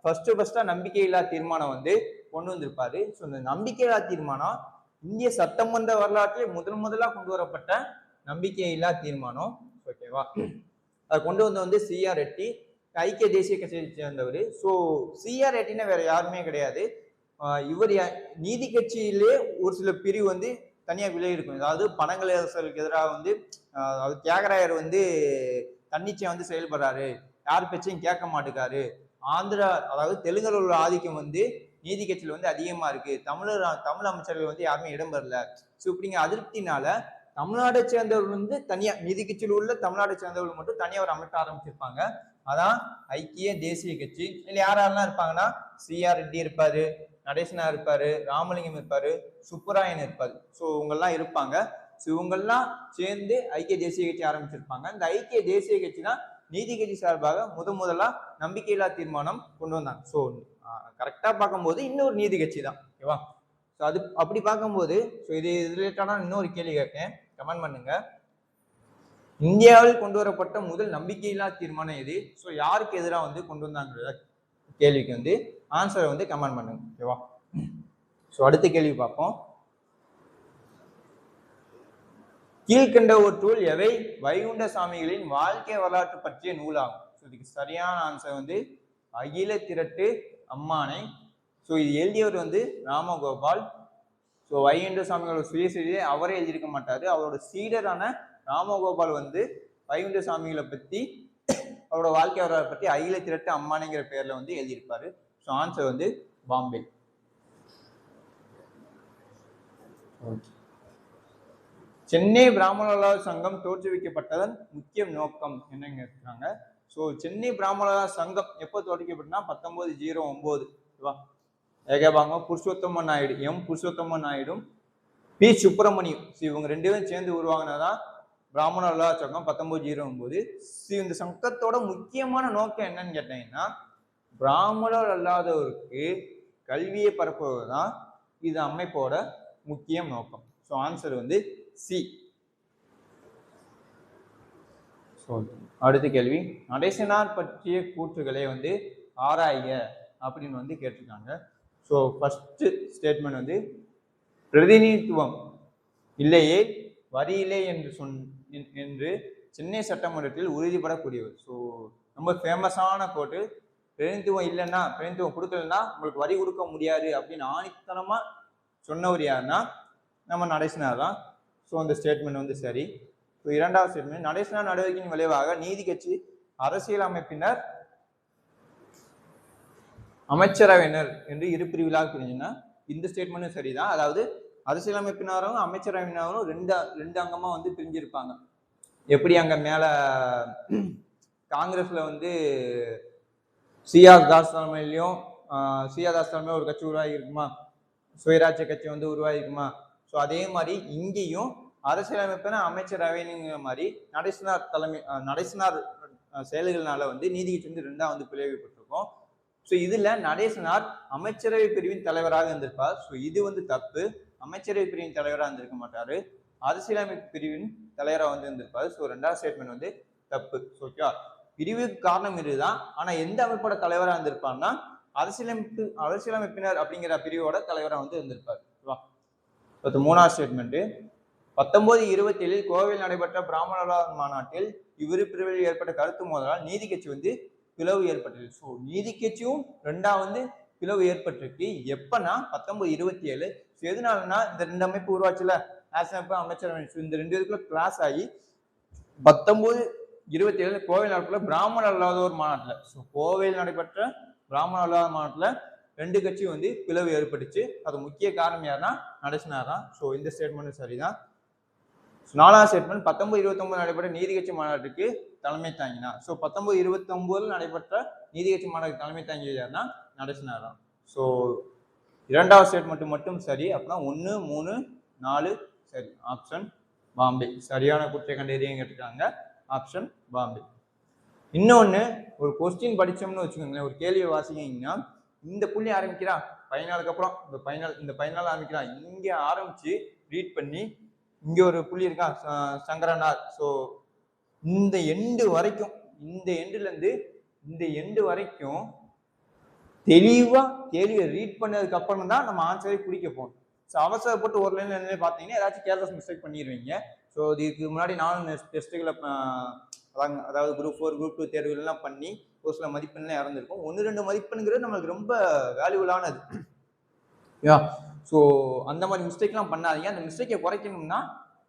[SPEAKER 1] ஃபர்ஸ்டா நம்பிக்கையில்லா தீர்மானம் வந்து கொண்டு வந்திருப்பாரு. ஸோ இந்த நம்பிக்கையில்லா தீர்மானம் இந்திய சட்டமன்ற வரலாற்றில் முதலா கொண்டு வரப்பட்ட நம்பிக்கையில்லா தீர்மானம். ஓகேவா? அதை கொண்டு வந்து சிஆர் ரெட்டி, ஐக்கிய தேசிய கட்சியை சேர்ந்தவர். ஸோ சிஆர் ரெட்டினா வேற யாருமே கிடையாது. இவர் நீதி கட்சியிலே ஒரு சில பிரிவு வந்து தனியா விலகி இருக்கும். அதாவது பனங்கலரசருக்கு எதிராக வந்து தியாகராயர் வந்து தன்னிச்சையா வந்து செயல்படுறாரு, யார் பேச்சையும் கேட்க மாட்டேங்காரு, ஆந்திரா அதாவது தெலுங்குல உள்ள ஆதிக்கம் வந்து நீதி கட்சியில வந்து அதிகமா இருக்கு, தமிழ் அமைச்சர்கள் வந்து யாருமே இடம்பெறல. ஸோ இப்படிங்க அதிருப்தினால தமிழ்நாடை சேர்ந்தவர்கள் வந்து தனியா நீதி கட்சியில் உள்ள தமிழ்நாடை சேர்ந்தவர்கள் மட்டும் தனியா ஒரு அமைக்க ஆரம்பிச்சிருப்பாங்க. அதான் ஐக்கிய தேசிய கட்சி. இதுல யாரெல்லாம் இருப்பாங்கன்னா சிஆர் ரெட்டி இருப்பாரு, நடேசனா இருப்பாரு, ராமலிங்கம் இருப்பாரு, சுப்புராயன் இருப்பாரு. ஸோ இவங்கெல்லாம் இருப்பாங்க. ஸோ இவங்கெல்லாம் சேர்ந்து ஐக்கிய தேசிய கட்சி ஆரம்பிச்சிருப்பாங்க. இந்த ஐக்கிய தேசிய கட்சி தான் நீதி கட்சி சார்பாக முதலா நம்பிக்கையில்லா தீர்மானம் கொண்டு வந்தாங்க. ஸோ கரெக்டா பார்க்கும்போது இன்னொரு நீதி கட்சி தான். ஓகேவா? ஸோ அது அப்படி பார்க்கும்போது ஸோ இது ரிலேட்டடான இன்னொரு கேள்வி கேட்கேன், கமெண்ட் பண்ணுங்க. இந்தியாவில் கொண்டு வரப்பட்ட முதல் நம்பிக்கையில்லா தீர்மானம் எது? ஸோ யாருக்கு எதிராக வந்து கொண்டு வந்தாங்க கேள்விக்கு வந்து ஆன்சரை வந்து கமெண்ட் பண்ணுங்க. ஓகேவா? ஸோ அடுத்த கேள்வி பார்ப்போம். கீழ்கண்டவற்றுள் எவை வைகுண்ட சாமிகளின் வாழ்க்கை வரலாற்று பற்றிய நூலாகும்? ஸோ இதுக்கு சரியான ஆன்சர் வந்து அகில திரட்டு அம்மானை. ஸோ இது எழுதியவர் வந்து ராமகோபால். ஸோ வைகுண்ட சாமிகளோட சுயசரிதை அவரே எழுதியிருக்க மாட்டாரு, அவரோட சீடரான ராமகோபால் வந்து வைகுண்ட சாமிகளை பத்தி அவரோட வாழ்க்கை வரலாறு பற்றி அகில திரட்டு அம்மானைங்கிற பேர்ல வந்து எழுதியிருப்பாரு. ஸோ ஆன்சர் வந்து பாம்பே. சென்னை பிராமணர் சங்கம் தோற்றுவிக்கப்பட்டதன் முக்கிய நோக்கம் என்னங்க இருக்காங்க? ஸோ சென்னை பிராமணர் சங்கம் எப்போ தோற்றுவிக்கப்பட்டனா 1909. ஏகபாங்க புருஷோத்தமன் நாயுடு, புருஷோத்தமன் நாயுடும் பி சுப்பிரமணியம், இவங்க ரெண்டு பேரும் சேர்ந்து உருவாகினதான் பிராமணர் சங்கம் 1909. இந்த சங்கத்தோட முக்கியமான நோக்கம் என்னன்னு கேட்டீங்கன்னா பிராமணர் அல்லாதவருக்கு கல்வியை பரப்புவதுதான் இது அமைப்போட முக்கிய நோக்கம். ஸோ ஆன்சர் வந்து சி. அடுத்த கேள்வி, நடேசனார் பற்றிய கூற்றுகளை வந்து ஆராய்க அப்படின்னு வந்து கேட்டிருக்காங்க. ஸோ ஃபர்ஸ்ட் ஸ்டேட்மெண்ட் வந்து பிரதிநிதித்துவம் இல்லையே வரியிலே என்று சென்னை சட்டமன்றத்தில் உறுதிப்படக்கூடியவர். ஸோ ரொம்ப ஃபேமஸான கோட்டு. பிரதிநிதித்துவம் இல்லைன்னா, பிரதிநிதித்துவம் கொடுக்கலன்னா உங்களுக்கு வரி கொடுக்க முடியாது அப்படின்னு ஆணித்தனமா சொன்னவர் யாருன்னா நம்ம நடேசனார் தான். ஸோ அந்த ஸ்டேட்மெண்ட் வந்து சரி. ஸோ இரண்டாவது ஸ்டேட்மெண்ட், நடேசனார் நடவடிக்கையின் விளைவாக நீதி கட்சி அரசியல் அமைப்பினர் அமைச்சரவையினர் என்று இரு பிரிவுகளாக பிரிஞ்சுன்னா இந்த ஸ்டேட்மெண்ட்டும் சரிதான். அதாவது அரசியலமைப்பினரும் அமைச்சரவையினரும் ரெண்டு அங்கமா வந்து பிரிஞ்சிருப்பாங்க. எப்படி அங்க மேல காங்கிரஸ்ல வந்து சிஆர் தாஸ் தலைமையிலையும் ஒரு கட்சி உருவாகி இருக்குமா, சுயராட்சிய கட்சி வந்து உருவாகி இருக்குமா. ஸோ அதே மாதிரி இங்கேயும் அரசியலமைப்பின அமைச்சரவைங்கிற மாதிரி நடேசனார் செயல்கள்னால வந்து நீதி கட்சி வந்து ரெண்டா வந்து பிளவுபட்டிருக்கும். ஸோ இதுல நடேசனார் அமைச்சரவை பிரிவின் தலைவராக இருந்திருப்பார். ஸோ இது வந்து தப்பு. அமைச்சரவை பிரிவின் தலைவராக இருந்திருக்க மாட்டாரு, அரசியலமைப்பு பிரிவின் தலைவராக வந்து இருந்திருப்பாரு. ஸோ ரெண்டாவது ஸ்டேட்மெண்ட் வந்து தப்பு. ஓகே, பிரிவுக்கு காரணம் இதுதான். ஆனா எந்த அமைப்போட தலைவராக இருந்திருப்பான்னா அரசியலமைப்பினர் அப்படிங்கிற பிரிவோட தலைவராக வந்து இருந்திருப்பார். ஓகேவா? மூணாவது ஸ்டேட்மெண்ட், 1927 கோவையில் நடைபெற்ற பிராமண மாநாட்டில் இவ்விரு பிரிவில் ஏற்பட்ட கருத்து மோதலால் நீதி கட்சி வந்து பிளவு ஏற்பட்டது. ஸோ நீதி கட்சியும் ரெண்டாவது பிளவு ஏற்பட்டிருக்கு. எப்பன்னா 1927. எதனாலன்னா இந்த ரெண்டு அமைப்பு உருவாச்சுல, அமைப்பு அமைச்சரவை, இந்த ரெண்டு இதுக்குள்ள கிளாஸ் ஆகி 1927 கோவையில் நடைபெற்ற பிராமணர் அல்லாத ஒரு மாநாட்டில், ஸோ கோவையில் நடைபெற்ற பிராமணர் அல்லாத மாநாட்டில் ரெண்டு கட்சி வந்து பிளவு ஏற்பட்டுச்சு. அது முக்கிய காரணம் யாருன்னா நடேசனார் தான். ஸோ இந்த ஸ்டேட்மெண்ட் சரிதான். நாலாவது ஸ்டேட்மெண்ட், 1929 நடைபெற்ற நீதி கட்சி மாநாட்டுக்கு தலைமை தாங்கினார். ஸோ 1929 நடைபெற்ற நீதி கட்சி மாநாட்டுக்கு தலைமை தாங்கியது யாருன்னா நடேசனார் தான். ஸோ இரண்டாவது ஸ்டேட்மெண்ட் மட்டும் சரி. அப்படின்னா 1, 3, 4 சரி. ஆப்ஷன் பாம்பே. சரியான குற்றை கண்டறியும் கேட்டுருக்காங்க. ஆப்ஷன் பாம்பே. இன்னொன்று, ஒரு கொஸ்டின் படித்தோம்னு வச்சுக்கோங்களேன், ஒரு கேள்வியை வாசிக்கிங்கன்னா இந்த புள்ளி ஆரம்பிக்கிறா ஃபைனலுக்கு அப்புறம் இந்த ஃபைனல் ஆரம்பிக்கிறா, இங்கே ஆரம்பிச்சு ரீட் பண்ணி இங்கே ஒரு புள்ளி இருக்கா சங்கரனார். ஸோ இந்த எண்டு வரைக்கும், இந்த எண்டுலேருந்து இந்த எண்டு வரைக்கும் தெளிவாக கேள்வியை ரீட் பண்ணதுக்கு அப்புறம் தான் நம்ம ஆன்சரை பிடிக்க போகணும். ஸோ அவசரப்பட்டு ஒரு லைன் என்ன பார்த்தீங்கன்னா ஏதாச்சும் கேர்லெஸ் மிஸ்டேக் பண்ணிடுவீங்க. ஸோ இதுக்கு முன்னாடி நானும் டெஸ்ட்டுகளை அதாவது குரூப் 4 குரூப் 2 தேர்வுகள்லாம் பண்ணி ஒரு சில மதிப்பெண்லாம் இறந்துருக்கும். 1-2 மதிப்பெண்ங்கிறது நம்மளுக்கு ரொம்ப வேல்யூபுளானது. ஸோ அந்த மாதிரி மிஸ்டேக்லாம் பண்ணாதீங்க. அந்த மிஸ்டேக்கை குறைக்கணும்னா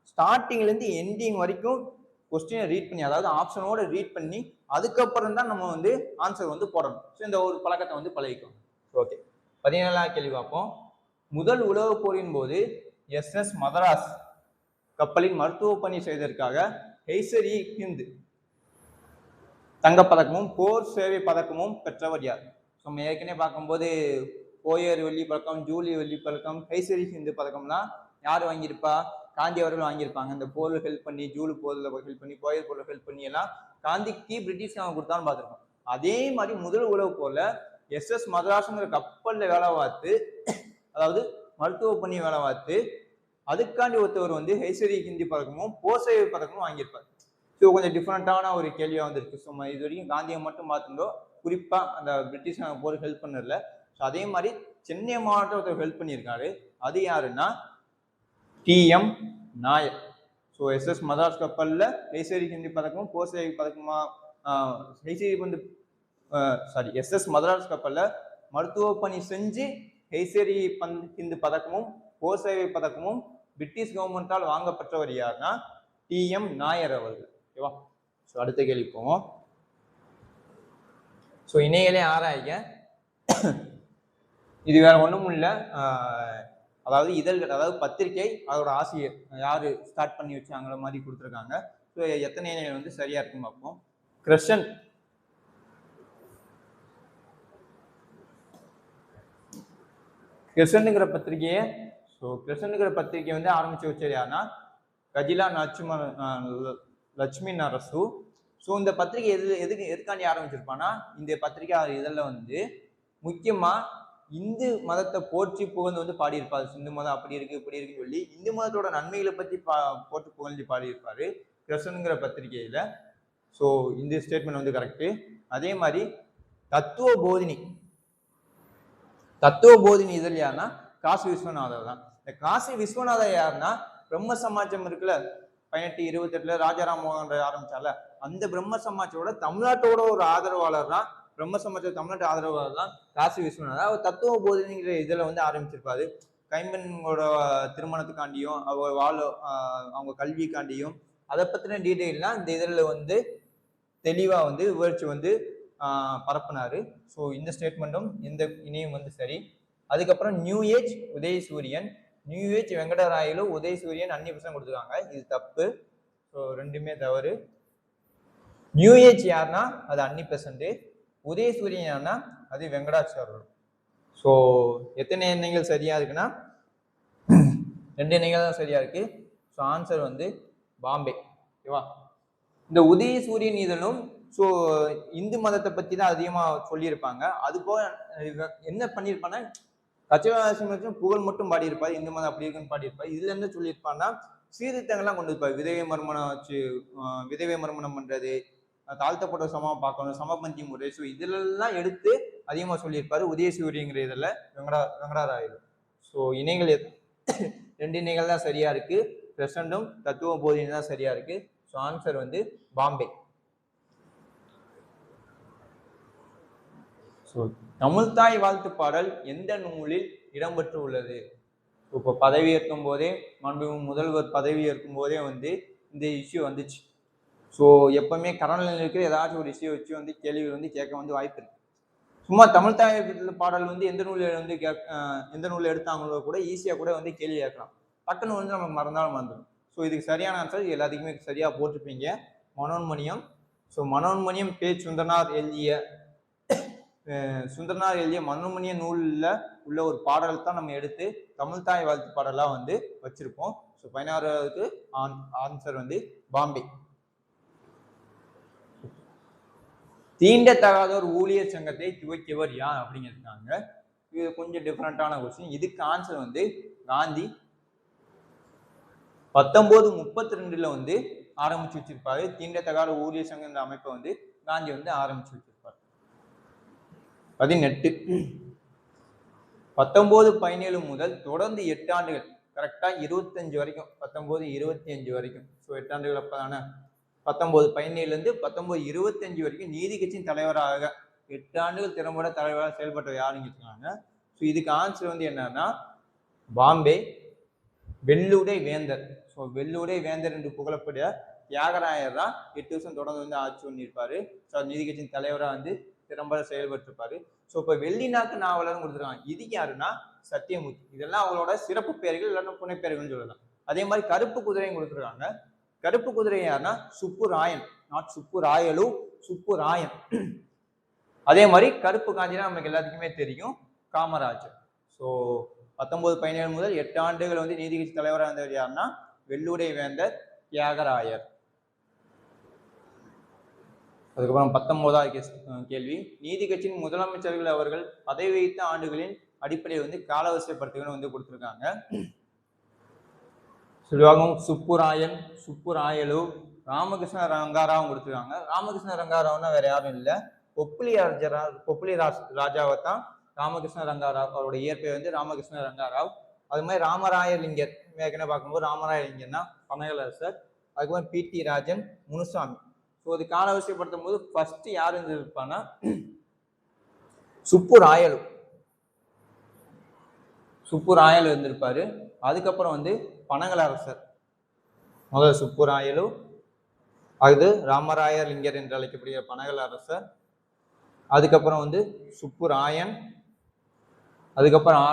[SPEAKER 1] ஸ்டார்டிங்லேருந்து எண்டிங் வரைக்கும் கொஸ்டினை ரீட் பண்ணி, அதாவது ஆப்ஷனோட ரீட் பண்ணி அதுக்கப்புறம் தான் நம்ம வந்து ஆன்சர் வந்து போடணும். ஸோ இந்த ஒரு பழக்கத்தை வந்து பழகிக்கும். ஓகே, 17ஆவது கேள்வி பார்ப்போம். முதல் உலகப் போரின் போது SS மதராஸ் கப்பலின் மருத்துவ பணி செய்ததற்காக ஹெய்சரி ஹிந்த் தங்கப்பதக்கமும் போர் சேவை பதக்கமும் பெற்றவர் யார்? நம்ம ஏற்கனவே பார்க்கும்போது போயர் வெள்ளி பதக்கம், ஜூலி வெள்ளி பதக்கம், ஹெய்சரி ஹிந்து பதக்கம்லாம் யார் வாங்கியிருப்பா? காந்தி அவர்கள் வாங்கியிருப்பாங்க. இந்த போரில் ஹெல்ப் பண்ணி, ஜூலு போரில் ஹெல்ப் பண்ணி, போயர் போரில் ஹெல்ப் பண்ணி எல்லாம் காந்திக்கு பிரிட்டிஷ் அவங்க கொடுத்தான்னு பார்த்துருக்கோம். அதே மாதிரி முதல் உலக போர்ல SS மதராஸ்ங்கிற கப்பலில் வேலை பார்த்து, அதாவது மருத்துவ பண்ணி வேலை பார்த்து, அதுக்காண்டி ஒருத்தவர் வந்து ஹெய்சரி ஹிந்தி பதக்கமும் போர் சேவை பதக்கமும் வாங்கியிருப்பார். ஸோ கொஞ்சம் டிஃப்ரெண்ட்டான ஒரு கேள்வியாக வந்துருக்கு. ஸோ இது வரைக்கும் காந்தியை மட்டும் பார்த்துருந்தோம், குறிப்பாக அந்த பிரிட்டிஷ் போருக்கு ஹெல்ப் பண்ணதில்ல. ஸோ அதே மாதிரி சென்னை மாவட்டம் ஒருத்தர் ஹெல்ப் பண்ணியிருக்காரு. அது யாருன்னா TM Nair. So SS Madras கப்பலில் ஹெய்சரி ஹிந்தி பதக்கமும் போர் சேவை பதக்கமா SS மதராஸ் கப்பலில் மருத்துவ பணி செஞ்சு ஹெய்சரி ஹிந்து பதக்கமும் போர் சேவை பதக்கமும் பிரிட்டிஷ் கவர்மெண்டால் வாங்கப்பட்டவர் யாருன்னா TM நாயர் அவர்கள். ஓகேவா? ஸோ அடுத்த கேள்வி போவோம். ஸோ இணையங்களே ஆராய்க. இது வேற ஒன்றும் இல்லை, அதாவது இதழ்கள், அதாவது பத்திரிகை, அதோட ஆசிரியர் யாரு ஸ்டார்ட் பண்ணி வச்சாங்கிற மாதிரி கொடுத்துருக்காங்க. ஸோ எத்தனை இணைகள் வந்து சரியா இருக்குன்னு பார்ப்போம். கிரசன்ட்ங்கிற பத்திரிகையை, ஸோ கிரசன்ட்ங்கிற பத்திரிகை வந்து ஆரம்பிச்சு வச்சது யாருன்னா கஜிலா லட்சுமி நரசு. ஸோ இந்த பத்திரிகை எதுக்காண்டி ஆரம்பிச்சிருப்பான்னா, இந்த பத்திரிகை இதழில் வந்து முக்கியமா இந்து மதத்தை போற்றி புகழ்ந்து வந்து பாடியிருப்பாரு. இந்து மதம் அப்படி இருக்கு இப்படி இருக்குன்னு சொல்லி இந்து மதத்தோட நன்மைகளை பற்றி போற்றி புகழ்ந்து பாடியிருப்பாரு கிரசன்ட்ங்கிற பத்திரிகையில. ஸோ இந்த ஸ்டேட்மெண்ட் வந்து கரெக்டு. அதே மாதிரி தத்துவ போதினி இதழ் யாருன்னா காசி விஸ்வநாதர் தான். இந்த காசி விஸ்வநாதர் யாருன்னா பிரம்ம சமாஜம் இருக்குல்ல, 1828 ராஜாராம் மோகன் ஆரம்பிச்சால, அந்த பிரம்ம சமாஜோட தமிழ்நாட்டோட ஒரு ஆதரவாளர் தான், பிரம்ம சமாஜ தமிழ்நாட்டு ஆதரவாளர் தான் காசி விஸ்வநாதர். அவர் தத்துவ போதினிங்கிற இதில் வந்து ஆரம்பிச்சிருப்பாரு. கைம்பெண்ணோட திருமணத்துக்காண்டியும் அவங்க கல்விக்காண்டியும் அதை பற்றின டீட்டெயில்லாம் இந்த இதில் வந்து தெளிவாக வந்து விவரிச்சு வந்து பரப்புனாரு. ஸோ இந்த ஸ்டேட்மெண்ட்டும் இந்த இணையும் வந்து சரி. அதுக்கப்புறம் நியூ ஏஜ் உதயசூரியன், நியூ ஏஜ் வெங்கடராயலு உதயசூரியன் அன்னிபெசன்ட் கொடுத்துருக்காங்க. இது தப்பு. ஸோ ரெண்டுமே தவறு. நியூ ஏஜ் யாருன்னா அது அன்னிபெசன்ட், உதயசூரியன் யாருன்னா அது வெங்கடாச்சாரியர். ஸோ எத்தனை எண்ணங்கள் சரியா இருக்குன்னா 2 எண்ணங்கள் தான் சரியா இருக்கு. ஸோ ஆன்சர் வந்து பாம்பே. ஓகேவா? இந்த உதயசூரியன் இதழும் ஸோ இந்து மதத்தை பற்றி தான் அதிகமாக சொல்லியிருப்பாங்க. அது போக என்ன பண்ணியிருப்பான்னா கச்சவாசியும் புகழ் மட்டும் பாடியிருப்பாரு, இந்து மதம் அப்படி இருக்குன்னு பாடியிருப்பாரு. இதுல இருந்து சொல்லியிருப்பான்னா சீர்திருத்தங்கள்லாம் கொண்டு இருப்பாரு. விதவை மறுமணம் பண்றது, தாழ்த்தப்பட்ட சமமா பார்க்கணும், சமபந்தி முறை. ஸோ இதுலெல்லாம் எடுத்து அதிகமாக சொல்லியிருப்பாரு உதயசூரியங்கிற இதில் வெங்கடாராயர். ஸோ இணைகள் 2 இணைகள் தான் சரியா இருக்கு. பிரசண்டும் தத்துவ போதியும் தான் சரியா இருக்கு. ஸோ ஆன்சர் வந்து பாம்பே. ஸோ தமிழ்தாய் வாழ்த்து பாடல் எந்த நூலில் இடம்பெற்று உள்ளது? இப்போ பதவி ஏற்கும் போதே முதல்வர் பதவி ஏற்கும் போதே வந்து இந்த இஷ்யூ வந்துச்சு. ஸோ எப்பவுமே கடனில் இருக்கிற ஏதாச்சும் ஒரு இஷ்யூ வச்சு வந்து கேள்விகள் வந்து கேட்க வந்து வாய்ப்பு இருக்கு. சும்மா தமிழ்தாய் பாடல் வந்து எந்த நூலில் வந்து எந்த நூலில் எடுத்தாங்களோ கூட ஈஸியாக கூட வந்து கேள்வி கேட்கலாம். டக்குன்னு வந்து நமக்கு மறந்தாலும் வந்துடும். ஸோ இதுக்கு சரியான ஆன்சர் எல்லாத்துக்குமே சரியா போட்டிருப்பீங்க, மனோன்மணியம். ஸோ மனோன்மணியம் பே. சுந்தரனார் எழுதிய மனோன்மணிய நூலில் உள்ள ஒரு பாடல் தான் நம்ம எடுத்து தமிழ்தாய் வாழ்த்து பாடலாக வந்து வச்சிருப்போம். ஸோ 16வது ஆன்சர் வந்து பாம்பே. தீண்டத்தகாதோர் ஊழியர் சங்கத்தை துவக்கியவர் யார் அப்படிங்கிறாங்க. இது கொஞ்சம் டிஃப்ரெண்டான கொஸ்டின். இதுக்கு ஆன்சர் வந்து காந்தி 1932 வந்து ஆரம்பிச்சு வச்சிருப்பாரு. தீண்டத்தகாத ஊழியர் சங்கம் என்ற அமைப்பை வந்து காந்தி வந்து ஆரம்பிச்சு வச்சிருப்பாரு. 18 1917 முதல் தொடர்ந்து 8 ஆண்டுகள், கரெக்டா 25 வரைக்கும், 1925 வரைக்கும். ஸோ 8 ஆண்டுகள் அப்பதானே. 1917 இருந்து 1925 வரைக்கும் நீதி கட்சியின் தலைவராக 8 ஆண்டுகள் திறம்பட தலைவராக செயல்பட்ட யாருன்னு கேட்டாங்க. ஸோ இதுக்கு ஆன்சர் வந்து என்னன்னா பாம்பே. வெள்ளுடை வேந்தர். ஸோ வெள்ளுடை வேந்தர் என்று புகழப்பட்ட தியாகராயர் தான் 8 வருஷம் தொடர்ந்து வந்து ஆட்சி பண்ணியிருப்பாரு. ஸோ நீதி கட்சியின் தலைவராக வந்து திறம்பட செயல்பட்டிருப்பாரு. ஸோ இப்போ வெள்ளி நாக்கு நாவலர்னு கொடுத்துருக்காங்க. இது யாருன்னா சத்தியமூர்த்தி. இதெல்லாம் அவங்களோட சிறப்பு பெயர்கள் இல்லைன்னா புனைப்பெயர்கள்னு சொல்லலாம். அதே மாதிரி கருப்பு குதிரையும் கொடுத்துருக்காங்க. கருப்பு குதிரை யாருன்னா சுப்புராயன், நாட் சுப்புராயலு, சுப்புராயன். அதே மாதிரி கருப்பு காஞ்சினா நமக்கு எல்லாத்துக்குமே தெரியும், காமராஜர். ஸோ 1917 முதல் 8 ஆண்டுகள் வந்து நீதி கட்சி தலைவராக இருந்தவர் யாருன்னா வெள்ளுடை வேந்தர் தியாகராயர். அதுக்கப்புறம் 19வது கேள்வி, நீதி கட்சியின் முதலமைச்சர்கள் அவர்கள் பதவி வைத்த ஆண்டுகளின் அடிப்படையில் வந்து காலவரிசைப்படுத்துகள்னு வந்து கொடுத்துருக்காங்க. சொல்லுவாங்க சுப்புராயன், சுப்புராயலு, ராமகிருஷ்ண ரங்காராவும் கொடுத்துருக்காங்க. ராமகிருஷ்ண ரங்காராவ்னா வேற யாரும் இல்லை, பொப்புலி ராஜாவை தான் ராமகிருஷ்ண ரங்காராவ். அவரோட இயற்பெயர் வந்து ராமகிருஷ்ண ரங்காராவ். அது மாதிரி ராமராயலிங்கர் ஏற்கனவே பார்க்கும்போது ராமராயலிங்கர்னா பனகலரசர். அதுக்கப்புறம் பி.டி. ராஜன், முனுசாமி. ஸோ அது காலவரிசைப்படுத்தும் போது ஃபர்ஸ்ட் யார் இருந்திருப்பான்னா சுப்புராயலு. சுப்புராயலு இருந்திருப்பாரு. அதுக்கப்புறம் வந்து பனகலரசர். முதல் சுப்புராயலு, அது ராமராயர் லிங்கர் என்று அழைக்கக்கூடிய பனகலரசர். அதுக்கப்புறம் வந்து சுப்புராயன். அதுக்கப்புறம்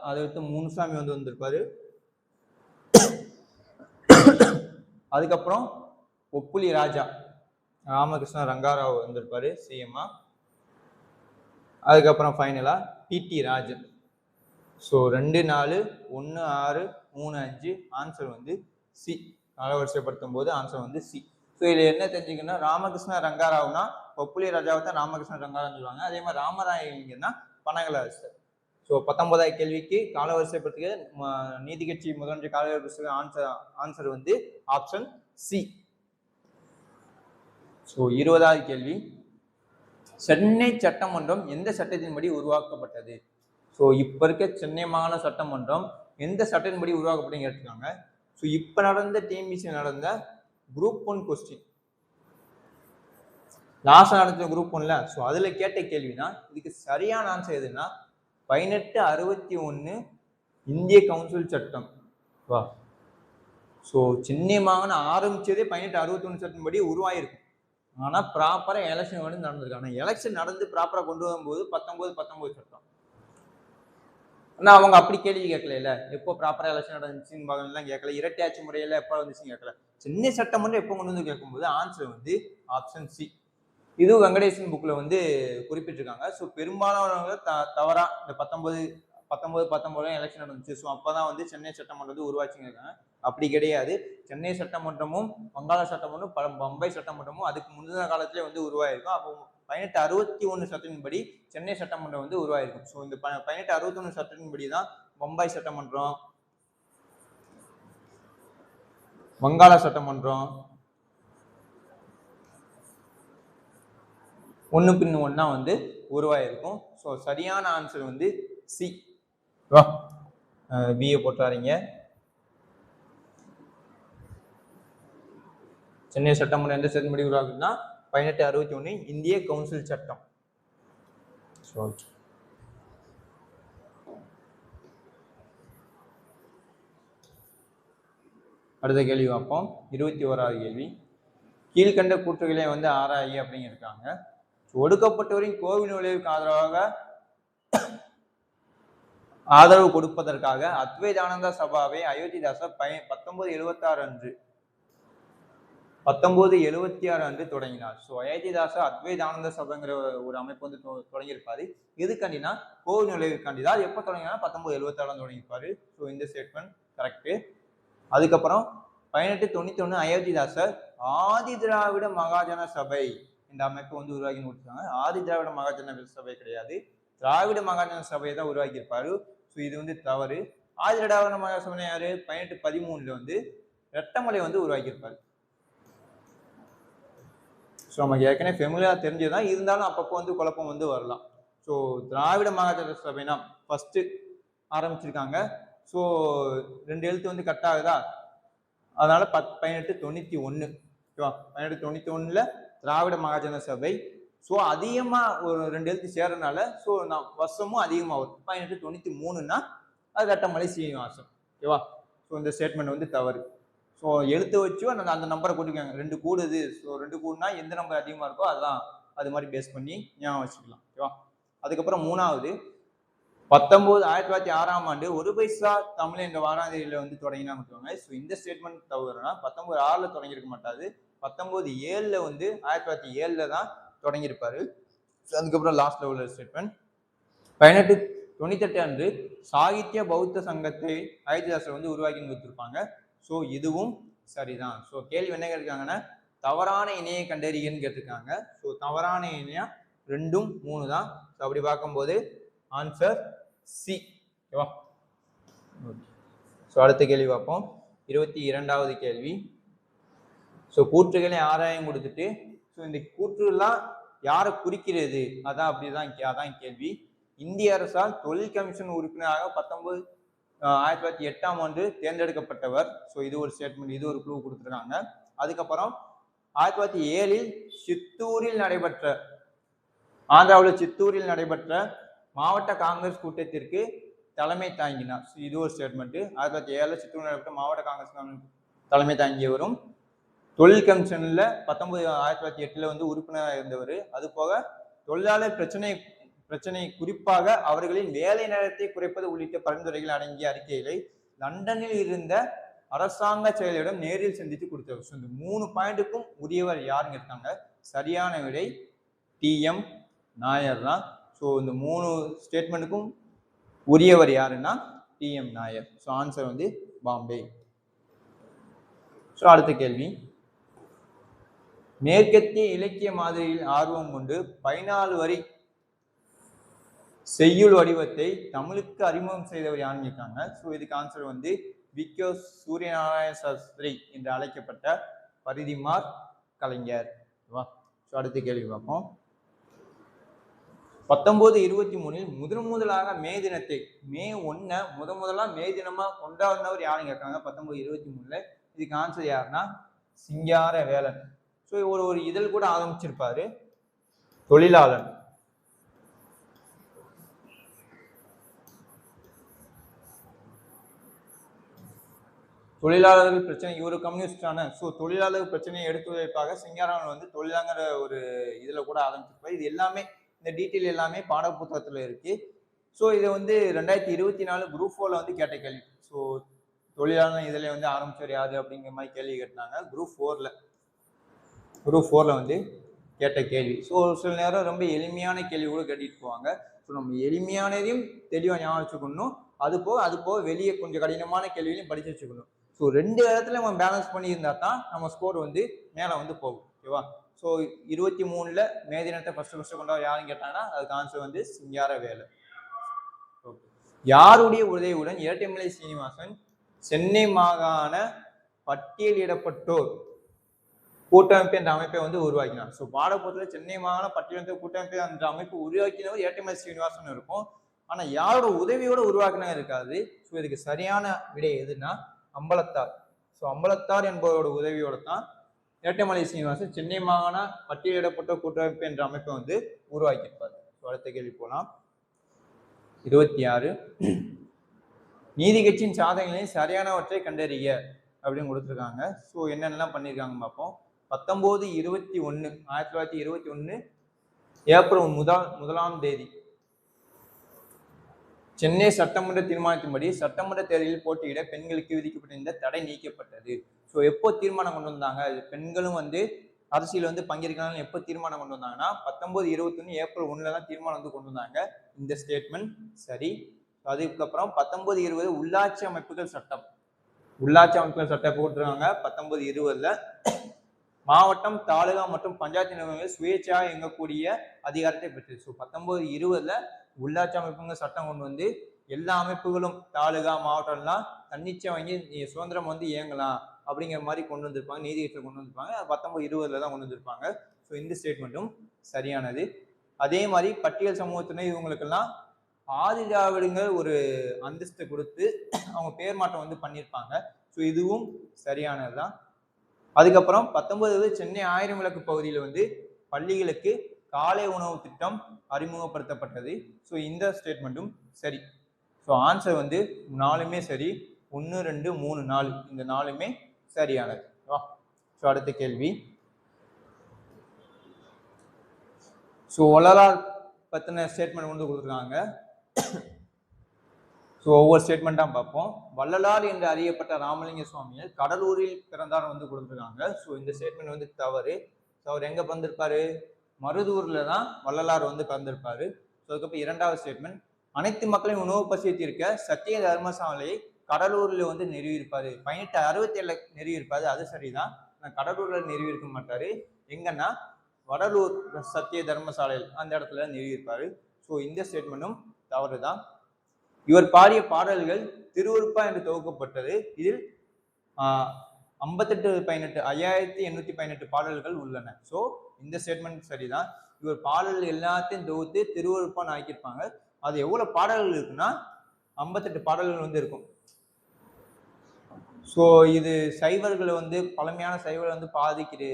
[SPEAKER 1] அடுத்து முனுசாமி வந்து வந்திருப்பாரு. அதுக்கப்புறம் பொப்புலி ராஜா ராமகிருஷ்ண ரங்காராவ் வந்திருப்பாரு சிஎம்மா. அதுக்கப்புறம் ஃபைனலா பி.டி. ராஜன். ஸோ 2, 4, 1, 6, 3, 5 ஆன்சர் வந்து சி. காலவரிசைப்படுத்தும் போது ஆன்சர் வந்து சி. ஸோ இதுல என்ன தெரிஞ்சுக்கணும்னா ராமகிருஷ்ண ரங்காராவ்னா பொப்புலி ராஜாவை தான் ராமகிருஷ்ண ரங்காராவ்னு சொல்லுவாங்க. அதே மாதிரி ராமராயலிங்கன்னா பனகலரசர். ஸோ 19வது கேள்விக்கு காலவரிசைப்படுத்துக நீதி கட்சி முதலமைச்சர் காலவரிசை ஆன்சர் வந்து ஆப்ஷன் சி. ஸோ 20வது கேள்வி, சென்னை சட்டமன்றம் எந்த சட்டத்தின்படி உருவாக்கப்பட்டது? ஸோ இப்போ இருக்க சென்னை மாகாண சட்டமன்றம் எந்த சட்டத்தின்படி உருவாக்கப்பட்டதுன்னு கேட்டிருக்காங்க. ஸோ இப்போ நடந்த டிஎன்பிசி நடந்த குரூப் 1 கொஸ்டின், லாஸ்ட் நடந்த குரூப் 1ல, ஸோ அதில் கேட்ட கேள்வினா இதுக்கு சரியான ஆன்சர் எதுனா 1861 இந்திய கவுன்சில் சட்டம். வா. ஸோ சென்னை மாகாணம் ஆரம்பிச்சதே 1861 சட்டத்தின்படி உருவாயிருக்கும். ஆனால் ப்ராப்பராக எலெக்ஷன் வந்து நடந்திருக்கு. ஆனால் எலெக்ஷன் நடந்து ப்ராப்பராக கொண்டு வரும்போது 19 சட்டம். ஆனால் அவங்க அப்படி கேள்வி கேட்கல, எப்போ ப்ராப்பராக எலெக்ஷன் நடந்துச்சுன்னு பார்க்கலாம் கேட்கல, இரட்டையாட்சி முறையில் எப்போ வந்துச்சுன்னு கேட்கல. சென்னை சட்டமன்றம் எப்போ கொண்டு வந்து கேட்கும்போது ஆன்சர் வந்து ஆப்ஷன் சி. இது வெங்கடேசன் புக்கில் வந்து குறிப்பிட்டிருக்காங்க. ஸோ பெரும்பாலானவங்க தவறா இந்த 19 எலெக்ஷன் நடந்துச்சு, ஸோ அப்போதான் வந்து சென்னை சட்டமன்றம் உருவாச்சுன்னு இருக்காங்க. அப்படி கிடையாது. சென்னை சட்டமன்றமும் வங்காள சட்டமன்றம் பம்பை சட்டமன்றமும் அதுக்கு முந்தின காலத்திலே வந்து உருவாயிருக்கும். அப்போ 1861 சட்டத்தின்படி சென்னை சட்டமன்றம் வந்து உருவாயிருக்கும். ஸோ இந்த 1861 சட்டத்தின்படி தான் பம்பாய் சட்டமன்றம், வங்காள சட்டமன்றம் ஒன்று பின் ஒன்னா வந்து உருவாயிருக்கும். ஸோ சரியான ஆன்சர் வந்து சி. பிஏ போட்டாரீங்க. சென்னை சட்டமன்றம் எந்த சட்டப்படி உருவாக்குதுன்னா 1861 இந்திய கவுன்சில் சட்டம். அடுத்த கேள்வி பார்ப்போம். 21வது கேள்வி. கீழ்கண்ட கூற்றுகளை வந்து ஆராயி அப்படின்னு இருக்காங்க. ஒடுக்கப்பட்டவரின் கோவில் நுழைவுக்கு ஆதரவு கொடுப்பதற்காக அத்வைதானந்த சபாவை அயோத்திதாசர் 1976 அன்று தொடங்கினார். ஸோ அயோத்திதாசர் அத்வைதானந்த சபைங்கிற ஒரு அமைப்பு வந்து தொடங்கியிருப்பாரு. எதுக்காண்டினா கோவில் நுழைவுக்காண்டிதான். எப்போ தொடங்கினா 1976 தொடங்கியிருப்பாரு. ஸோ இந்த ஸ்டேட்மெண்ட் கரெக்டு. அதுக்கப்புறம் 1891 அயோத்திதாசர் ஆதி திராவிட மகாஜன சபை இந்த அமைப்பு வந்து உருவாக்கி கொடுத்தாங்க. ஆதி திராவிட மகாஜன சபை கிடையாது, திராவிட மகாஜன சபையை தான் உருவாக்கி இருப்பாரு. ஸோ இது வந்து தவறு. ஆதி திராவிட மகாஜன சபை யாரு? 1813 வந்து ரெட்டமலை வந்து உருவாக்கியிருப்பாரு. ஸோ நமக்கு ஏற்கனவே ஃபெமிலியா தெரிஞ்சதுதான், இருந்தாலும் அப்பப்போ வந்து குழப்பம் வந்து வரலாம். ஸோ திராவிட மகாஜன சபைனா ஃபர்ஸ்ட் ஆரம்பிச்சிருக்காங்க. ஸோ 2 எழுத்து வந்து கட் ஆகுதா, அதனால 1891 ஓகேவா. 1891 திராவிட மகாஜன சபை. ஸோ அதிகமா ஒரு 2 எழுத்து சேர்றதுனால ஸோ நான் வருஷமும் அதிகமாக வரும். 1893னா அது ரெட்டமலை சீனிவாசன் ஓகேவா. ஸோ இந்த ஸ்டேட்மெண்ட் வந்து தவறு. ஸோ எழுத்து வச்சு அந்த நம்பரை கூட்டிக்காங்க. 2 கூடுது. ஸோ 2 கூடுனா எந்த நம்பர் அதிகமாக இருக்கோ அதான் அது மாதிரி பேஸ் பண்ணி ஞாபகம் வச்சுக்கலாம் ஓகேவா. அதுக்கப்புறம் 3வது 1906ஆம் ஆண்டு ஒரு பைசா தமிழ் என்ற வாராந்திரியில வந்து தொடங்கினாங்க. ஸோ இந்த ஸ்டேட்மெண்ட் தவறுனா 1906 தொடங்கியிருக்க மாட்டாது. 1907 வந்து 1907 தான் தொடங்கியிருப்பாரு. அதுக்கப்புறம் லாஸ்ட்ல உள்ள ஸ்டேட்மெண்ட் 1898 அன்று சாகித்ய பௌத்த சங்கத்தை அயோத்திதாசர் வந்து உருவாக்கி கொடுத்திருப்பாங்க. ஸோ இதுவும் சரிதான். ஸோ கேள்வி என்ன கேட்டிருக்காங்கன்னா தவறான இணையை கண்டறியன்னு கேட்டிருக்காங்க. ஸோ தவறான இணையா 2, 3 தான். ஸோ அப்படி பார்க்கும்போது ஆன்சர் சி ஓகேவா. ஸோ அடுத்த கேள்வி பார்ப்போம். 22வது கேள்வி. ஸோ கூற்றுகளை ஆராயம் கொடுத்துட்டு ஸோ இந்த கூற்றுலாம் யாரை குறிக்கிறது அதான் கேள்வி. இந்திய அரசால் தொழில் கமிஷன் உறுப்பினராக 1908ஆம் ஆண்டு தேர்ந்தெடுக்கப்பட்டவர். ஸோ இது ஒரு ஸ்டேட்மெண்ட், இது ஒரு க்ளூ கொடுத்துருக்காங்க. அதுக்கப்புறம் 1907 சித்தூரில் நடைபெற்ற ஆந்திராவில் சித்தூரில் நடைபெற்ற மாவட்ட காங்கிரஸ் கூட்டத்திற்கு தலைமை தாங்கினார். இது ஒரு ஸ்டேட்மெண்ட். 1907 சித்தூரில் நடைபெற்ற மாவட்ட காங்கிரஸ் தலைமை தாங்கியவரும் தொழில் கமிஷன்ல 1908 வந்து உறுப்பினராக இருந்தவர். அது போக தொழிலாளர் பிரச்சனை குறிப்பாக அவர்களின் வேலை நேரத்தை குறைப்பது உள்ளிட்ட பரிந்துரைகள் அடங்கிய அறிக்கைகளை லண்டனில் இருந்த அரசாங்க செயலரிடம் நேரில் சந்தித்து கொடுத்தவர். ஸோ இந்த 3 பாயிண்ட்டுக்கும் உரியவர் யாருன்னு இருக்காங்க. சரியான விடை TM நாயர் தான். ஸோ இந்த 3 ஸ்டேட்மெண்ட்டுக்கும் உரியவர் யாருன்னா TM நாயர். ஸோ ஆன்சர் வந்து பாம்பே. ஸோ அடுத்த கேள்வி. மேற்கத்திய இலக்கிய மாதிரியில் ஆர்வம் கொண்டு 14 வரி செய்யுள் வடிவத்தை தமிழுக்கு அறிமுகம் செய்தவர் யாருன்னு இருக்காங்க. ஸோ இதுக்கு ஆன்சர் வந்து விக்கோ சூரியநாராயண சாஸ்திரி என்று அழைக்கப்பட்ட பரிதிமார் கலைஞர். ஸோ அடுத்த கேள்வி பார்ப்போம். 1923 முதலாக மே தினத்தை மே 1 முதலா மே தினமா கொண்டாடினவர் யாருன்னு கேட்காங்க. 1923 இதுக்கு ஆன்சர் யாருன்னா சிங்கார வேலன். ஸோ ஒரு இதழ் கூட ஆரம்பிச்சிருப்பாரு, தொழிலாளர். தொழிலாளர்கள் பிரச்சனை, இவரு கம்யூனிஸ்டான. ஸோ தொழிலாளர் பிரச்சனையை எடுத்து வைப்பாக சிங்காரவன் வந்து தொழிலாங்கிற ஒரு இதுல கூட ஆரம்பிச்சிருப்பாரு. இது எல்லாமே இந்த டீட்டெயில் எல்லாமே பாட புத்தகத்துல இருக்கு. ஸோ இதை வந்து 2024 குரூப் 4ல வந்து கேட்ட கேள்வி. ஸோ தொழிலாளர் இதுல வந்து ஆரம்பிச்சவர் யாரு அப்படிங்கிற மாதிரி கேள்வி கேட்டாங்க. குரூப் 4ல வந்து கேட்ட கேள்வி. ஸோ சில நேரம் ரொம்ப எளிமையான கேள்வி கூட கேட்டுட்டு போவாங்க. ஸோ நம்ம எளிமையானதையும் தெளிவாக ஞாபகம் வச்சுக்கணும். அது போக வெளியே கொஞ்சம் கடினமான கேள்வியும் படிச்சு வச்சுக்கணும். ஸோ 2 இடத்துல நம்ம பேலன்ஸ் பண்ணியிருந்தா தான் நம்ம ஸ்கோர் வந்து மேலே வந்து போகும் ஓகேவா. ஸோ 23ல மே தினத்தை ஃபர்ஸ்ட் கொண்டவர் யாருன்னு கேட்டாங்கன்னா அதுக்கு ஆன்சர் வந்து சிங்கார வேலு. யாருடைய உதவியுடன் இரட்டைமலை சீனிவாசன் சென்னை மாகாண பட்டியலிடப்பட்டோர் கூட்டமைப்பு என்ற அமைப்பை வந்து உருவாக்கினார். ஸோ பாடப்போட்டில் சென்னை மாகாண பட்டியலமைப்பு கூட்டமைப்பு என்ற அமைப்பு உருவாக்கினவர் ஏற்றமலை சீனிவாசன் இருக்கும். ஆனா யாரோட உதவியோட உருவாக்கினா இருக்காது. ஸோ இதுக்கு சரியான விடை எதுனா அம்பலத்தார். ஸோ அம்பலத்தார் என்பவரோட உதவியோட தான் ஏற்றமலை சீனிவாசன் சென்னை மாகாண பட்டியலிடப்பட்ட கூட்டமைப்பு என்ற அமைப்பை வந்து உருவாக்கியிருப்பார். ஸோ அடுத்த கேள்வி போலாம். 26 நீதி கட்சியின் சாதனைகளில் சரியானவற்றை கண்டறிய அப்படின்னு கொடுத்துருக்காங்க. ஸோ என்னென்னலாம் பண்ணியிருக்காங்க பார்ப்போம். 19/21 1921 ஏப்ரல் முதலாம் தேதி சென்னை சட்டமன்ற தீர்மானத்தின்படி சட்டமன்ற தேர்தலில் போட்டியிட பெண்களுக்கு விதிக்கப்பட்டிருந்த தடை நீக்கப்பட்டது. ஸோ எப்போ தீர்மானம் கொண்டு வந்தாங்க, பெண்களும் வந்து அரசியல் வந்து பங்கேற்கலாம் எப்போ தீர்மானம் கொண்டு வந்தாங்கன்னா 19/21 ஏப்ரல் 1 தான் தீர்மானம் வந்து கொண்டு வந்தாங்க. இந்த ஸ்டேட்மெண்ட் சரி. அதுக்கப்புறம் 19/20 உள்ளாட்சி அமைப்புகள் சட்டம். உள்ளாட்சி அமைப்புகள் சட்டம் போட்டிருக்காங்க 19/20 மாவட்டம், தாலுகா மற்றும் பஞ்சாயத்து நிறுவனங்கள் சுயேட்சையாக இயங்கக்கூடிய அதிகாரத்தை பெற்றது. ஸோ 19/20 உள்ளாட்சி அமைப்புகள் சட்டம் கொண்டு வந்து எல்லா அமைப்புகளும் தாலுகா மாவட்டம்லாம் தன்னிச்சை வாங்கி சுதந்திரம் வந்து இயங்கலாம் அப்படிங்கிற மாதிரி கொண்டு வந்திருப்பாங்க. நீதிக்கட்சியில் கொண்டு வந்திருப்பாங்க. 19/20 தான் கொண்டு வந்திருப்பாங்க. ஸோ இந்த ஸ்டேட்மெண்ட்டும் சரியானது. அதே மாதிரி பட்டியல் சமூகத்தினர் இவங்களுக்கெல்லாம் ஆதி திராவிடங்கள் ஒரு அந்தஸ்து கொடுத்து அவங்க பேர் மாற்றம் வந்து பண்ணியிருப்பாங்க. ஸோ இதுவும் சரியானது தான். அதுக்கப்புறம் 19 சென்னை 1000 விளக்கு பகுதியில் வந்து பள்ளிகளுக்கு காலை உணவு திட்டம் அறிமுகப்படுத்தப்பட்டது. ஸோ இந்த ஸ்டேட்மெண்ட்டும் சரி. ஸோ ஆன்சர் வந்து 4மே சரி. 1, 2, 3, 4 இந்த 4மே சரியானது. ஸோ அடுத்த கேள்வி. ஸோ வள்ளலார் பத்தின ஸ்டேட்மெண்ட் வந்து கொடுத்துருக்காங்க. ஸோ ஒவ்வொரு ஸ்டேட்மெண்ட்டாக பார்ப்போம். வள்ளலார் என்று அறியப்பட்ட ராமலிங்க சுவாமிகள் கடலூரில் பிறந்தார் வந்து கொடுத்துருக்காங்க. ஸோ இந்த ஸ்டேட்மெண்ட் வந்து தவறு. ஸோ அவர் எங்கே பிறந்திருப்பாரு, மருதூர்ல தான் வள்ளலார் வந்து பிறந்திருப்பாரு. ஸோ அதுக்கப்புறம் 2வது ஸ்டேட்மெண்ட் அனைத்து மக்களையும் உணவு பசியை தீர்க்க சத்திய தர்மசாலையை கடலூர்ல வந்து நிறுவியிருப்பாரு. 1867 நிறுவியிருப்பாரு. அது சரிதான். கடலூர்ல நிறுவி இருக்க மாட்டாரு. எங்கன்னா வடலூர் சத்திய தர்மசாலையில் அந்த இடத்துல நிறுவியிருப்பாரு. ஸோ இந்த ஸ்டேட்மெண்ட்டும் தவறுதான். இவர் பாடிய பாடல்கள் திருவருப்பா என்று தொகுக்கப்பட்டது. இதில் 5818 பாடல்கள் உள்ளன. ஸோ இந்த ஸ்டேட்மெண்ட் சரிதான். இவர் பாடல்கள் எல்லாத்தையும் தொகுத்து திருவருப்பான்னு ஆக்கியிருப்பாங்க. அது எவ்வளவு பாடல்கள் இருக்குன்னா 58 பாடல்கள் வந்து இருக்கும். ஸோ இது சைவர்களை வந்து பழமையான சைவர்களை வந்து பாதிக்குது,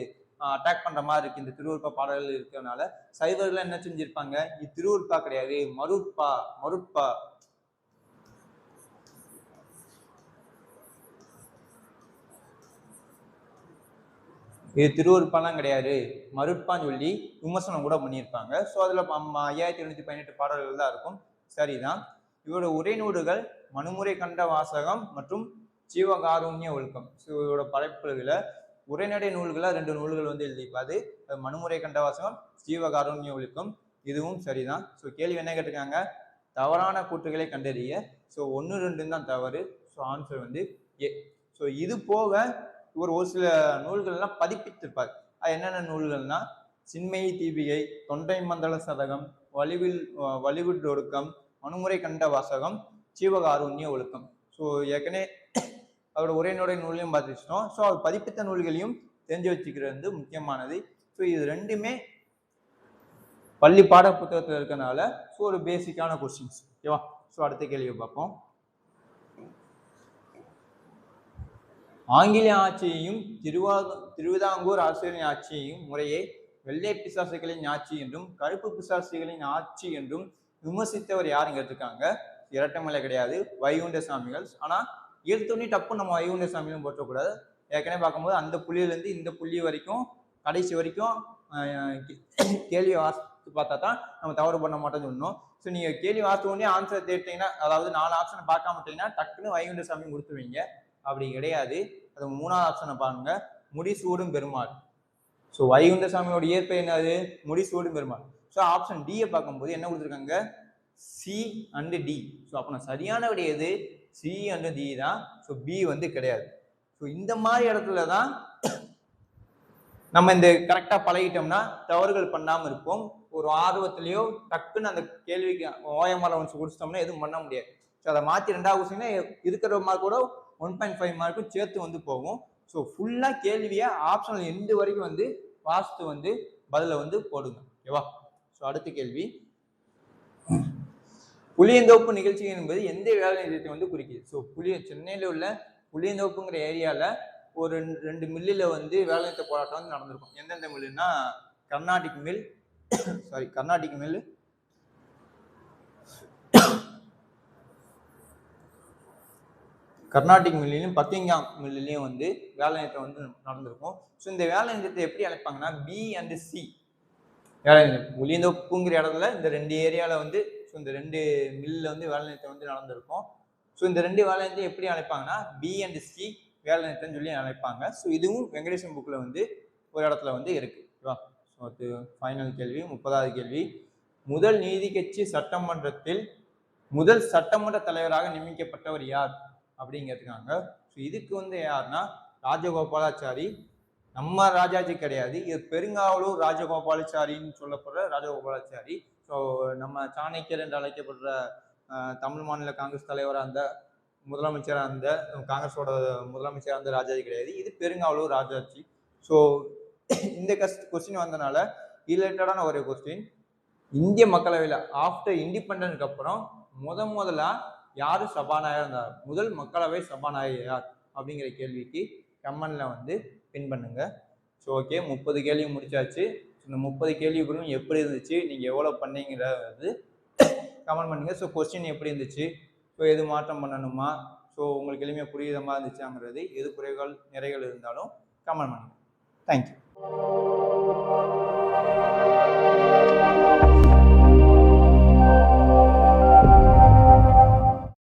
[SPEAKER 1] அட்டாக் பண்ற மாதிரி இருக்கு. இந்த திருவருப்பா பாடல்கள் இருக்கிறதுனால சைவர்கள் என்ன செஞ்சிருப்பாங்க, இது திருவருப்பா கிடையாது மருட்பா இது திருவருப்பாலாம் கிடையாது மருட்பான்னு சொல்லி விமர்சனம் கூட பண்ணியிருப்பாங்க. ஸோ அதில் 5818 பாடல்கள் தான் இருக்கும். சரிதான். இவரோட உரைநூல்கள் மனுமுறை கண்ட வாசகம் மற்றும் ஜீவகாருண்ய ஒழுக்கம். ஸோ இவரோட படைப்புகளை உரைநடை நூல்களை 2 நூல்கள் வந்து எழுதிப்பாது. மனுமுறை கண்ட வாசகம், ஜீவகாருண்ய ஒழுக்கம். இதுவும் சரிதான். ஸோ கேள்வி என்ன கேட்டிருக்காங்க, தவறான கூற்றுகளை கண்டறிய. ஸோ 1, 2 தான் தவறு. ஸோ ஆன்சர் வந்து ஏ. ஸோ இது போக இவர் ஒரு சில நூல்கள்லாம் பதிப்பித்திருப்பார். அது என்னென்ன நூல்கள்னா சின்மயி தீபிகை, தொண்டை மண்டல சதகம், வலிவுட் ஒழுக்கம், மனுமுறை கண்ட வாசகம், ஜீவகாருண்ய ஒழுக்கம். ஸோ ஏற்கனவே அவரோட உரைநடை நூலையும் பார்த்துச்சிட்டோம். ஸோ அவர் பதிப்பித்த நூல்களையும் தெரிஞ்சு வச்சுக்கிறது வந்து முக்கியமானது. ஸோ இது 2மே பள்ளி பாட புத்தகத்தில் இருக்கிறதுனால ஸோ ஒரு பேசிக்கான கொஸ்டின்ஸ். ஓகேவா. ஸோ அடுத்த கேள்வியை பார்ப்போம். ஆங்கிலேய ஆட்சியையும் திருவிதாங்கூர் அரசரின் ஆட்சியையும் முறையே வெள்ளை பிசாசுகளின் ஆட்சி என்றும் கருப்பு பிசாசுகளின் ஆட்சி என்றும் விமர்சித்தவர் யாருன்னு கேட்டிருக்காங்க. இரட்டைமலை கிடையாது, வைகுண்ட சாமிகள். ஆனா எடுத்தோடனே டப்பு நம்ம வைகுண்ட சாமிகளும் போற்றக்கூடாது. ஏற்கனவே பார்க்கும்போது அந்த புள்ளியிலேருந்து இந்த புள்ளி வரைக்கும் கடைசி வரைக்கும் கேள்வி வாசித்து பார்த்தா தான் நம்ம தவறு பண்ண மாட்டோம்னு சொல்லணும். ஸோ நீங்க கேள்வி வாசித்த உடனே ஆன்சர் தேட்டீங்கன்னா, அதாவது 4 ஆப்ஷனை பார்க்காம விட்டீங்கன்னா டக்குன்னு வைகுண்ட சாமி கொடுத்துருவீங்க. அப்படி கிடையாது. அது 3வது ஆப்ஷனை பாருங்க, முடிசூடும் பெருமாள். ஸோ வைகுண்ட சாமியோட இயற்பெயர் என்னது, முடிசூடும் பெருமாள். ஸோ ஆப்ஷன் டியை பார்க்கும்போது என்ன கொடுத்துருக்காங்க, சி அண்ட் டி. ஸோ அப்போ நான் சரியான விட எது, சி அண்ட் டி தான். ஸோ பி வந்து கிடையாது. ஸோ இந்த மாதிரி இடத்துல தான் நம்ம இந்த கரெக்டா பழகிட்டோம்னா தவறுகள் பண்ணாம இருப்போம். ஒரு ஆர்வத்திலேயோ டக்குன்னு அந்த கேள்விக்கு ஓஎம்ஆர் குடிச்சிட்டோம்னா எதுவும் பண்ண முடியாது. ஸோ அதை மாற்றி 2வது கொஸ்டின்னா இருக்கிற மார்க் கூட 1.5 மார்க்கும் சேர்த்து வந்து போகும். ஸோ ஃபுல்லாக கேள்வியை ஆப்ஷனல் எண்டு வரைக்கும் வந்து பார்த்து வந்து பதிலை வந்து போடுங்க. ஓகேவா? ஸோ அடுத்த கேள்வி, புளியந்தோப்பு நிகழ்ச்சி என்பது எந்த வேலை நிலையத்தை வந்து குறிக்குது? ஸோ சென்னையில் உள்ள புளியந்தோப்புங்கிற ஏரியாவில் ஒரு 2 மில்லில் வந்து வேலை நிறுத்த போராட்டம் வந்து நடந்திருக்கும். எந்தெந்த மில்லுன்னா கர்நாடிக் மில், கர்நாடிக் மில், கர்நாடிக் மில்லையும் பக்கிங்காம் மில்லையும் வந்து வேலை நிறுத்தம் வந்து நடந்திருக்கும். ஸோ இந்த வேலை நிறுத்தத்தை எப்படி அழைப்பாங்கன்னா பி அண்ட் சி வேலை நிறுத்தம். புளியந்தோப்புங்கிற இடத்துல இந்த 2 ஏரியாவில் வந்து ஸோ இந்த 2 மில்லில் வந்து வேலை நிறுத்தம் வந்து நடந்திருக்கும். ஸோ இந்த 2 வேலை நிறுத்தம் எப்படி அழைப்பாங்கன்னா பி அண்ட் சி வேலை நிறுத்தம்னு சொல்லி அழைப்பாங்க. ஸோ இதுவும் வெங்கடேசன் புக்கில் வந்து ஒரு இடத்துல வந்து இருக்கு. ஓகேவா? ஸோ அது ஃபைனல் கேள்வி. 30வது கேள்வி, முதல் நீதி கட்சி சட்டமன்றத்தில் முதல் சட்டமன்ற தலைவராக நியமிக்கப்பட்டவர் யார் அப்படிங்கிறதுக்காங்க. ஸோ இதுக்கு வந்து யாருன்னா ராஜகோபாலாச்சாரி. நம்ம ராஜாஜி கிடையாது, இது பெருங்காவலூர் ராஜகோபாலாச்சாரின்னு சொல்லப்படுற ராஜகோபாலாச்சாரி. ஸோ நம்ம சாணக்கியர் என்று அழைக்கப்படுற தமிழ் மாநில காங்கிரஸ் தலைவராக அந்த முதலமைச்சராக இருந்த காங்கிரஸோட முதலமைச்சராக இருந்த ராஜாஜி கிடையாது, இது பெருங்காவலூர் ராஜாஜி. ஸோ இந்த கொஸ்டின் வந்தனால ரிலேட்டடான ஒரு கொஸ்டின், இந்திய மக்களவையில் ஆஃப்டர் இண்டிபெண்டன்ஸ்க்கு அப்புறம் முதலா யாரு சபாநாயகர் இருந்தார், முதல் மக்களவை சபாநாயகர் யார் அப்படிங்கிற கேள்விக்கு கமெண்ட்ல வந்து பின் பண்ணுங்க. ஸோ ஓகே, 30 கேள்வி முடிச்சாச்சு. இந்த 30 கேள்விகளும் எப்படி இருந்துச்சு, நீங்க எவ்வளவு பண்ணீங்கிறது கமெண்ட் பண்ணுங்க. ஸோ கொஸ்டின் எப்படி இருந்துச்சு, ஸோ எது மாற்றம் பண்ணணுமா, ஸோ உங்களுக்கு எளிமையாக புரியுற மாதிரி இருந்துச்சாங்கிறது, எது குறைகள் நிறைகள் இருந்தாலும் கமெண்ட் பண்ணுங்க. தேங்க்யூ.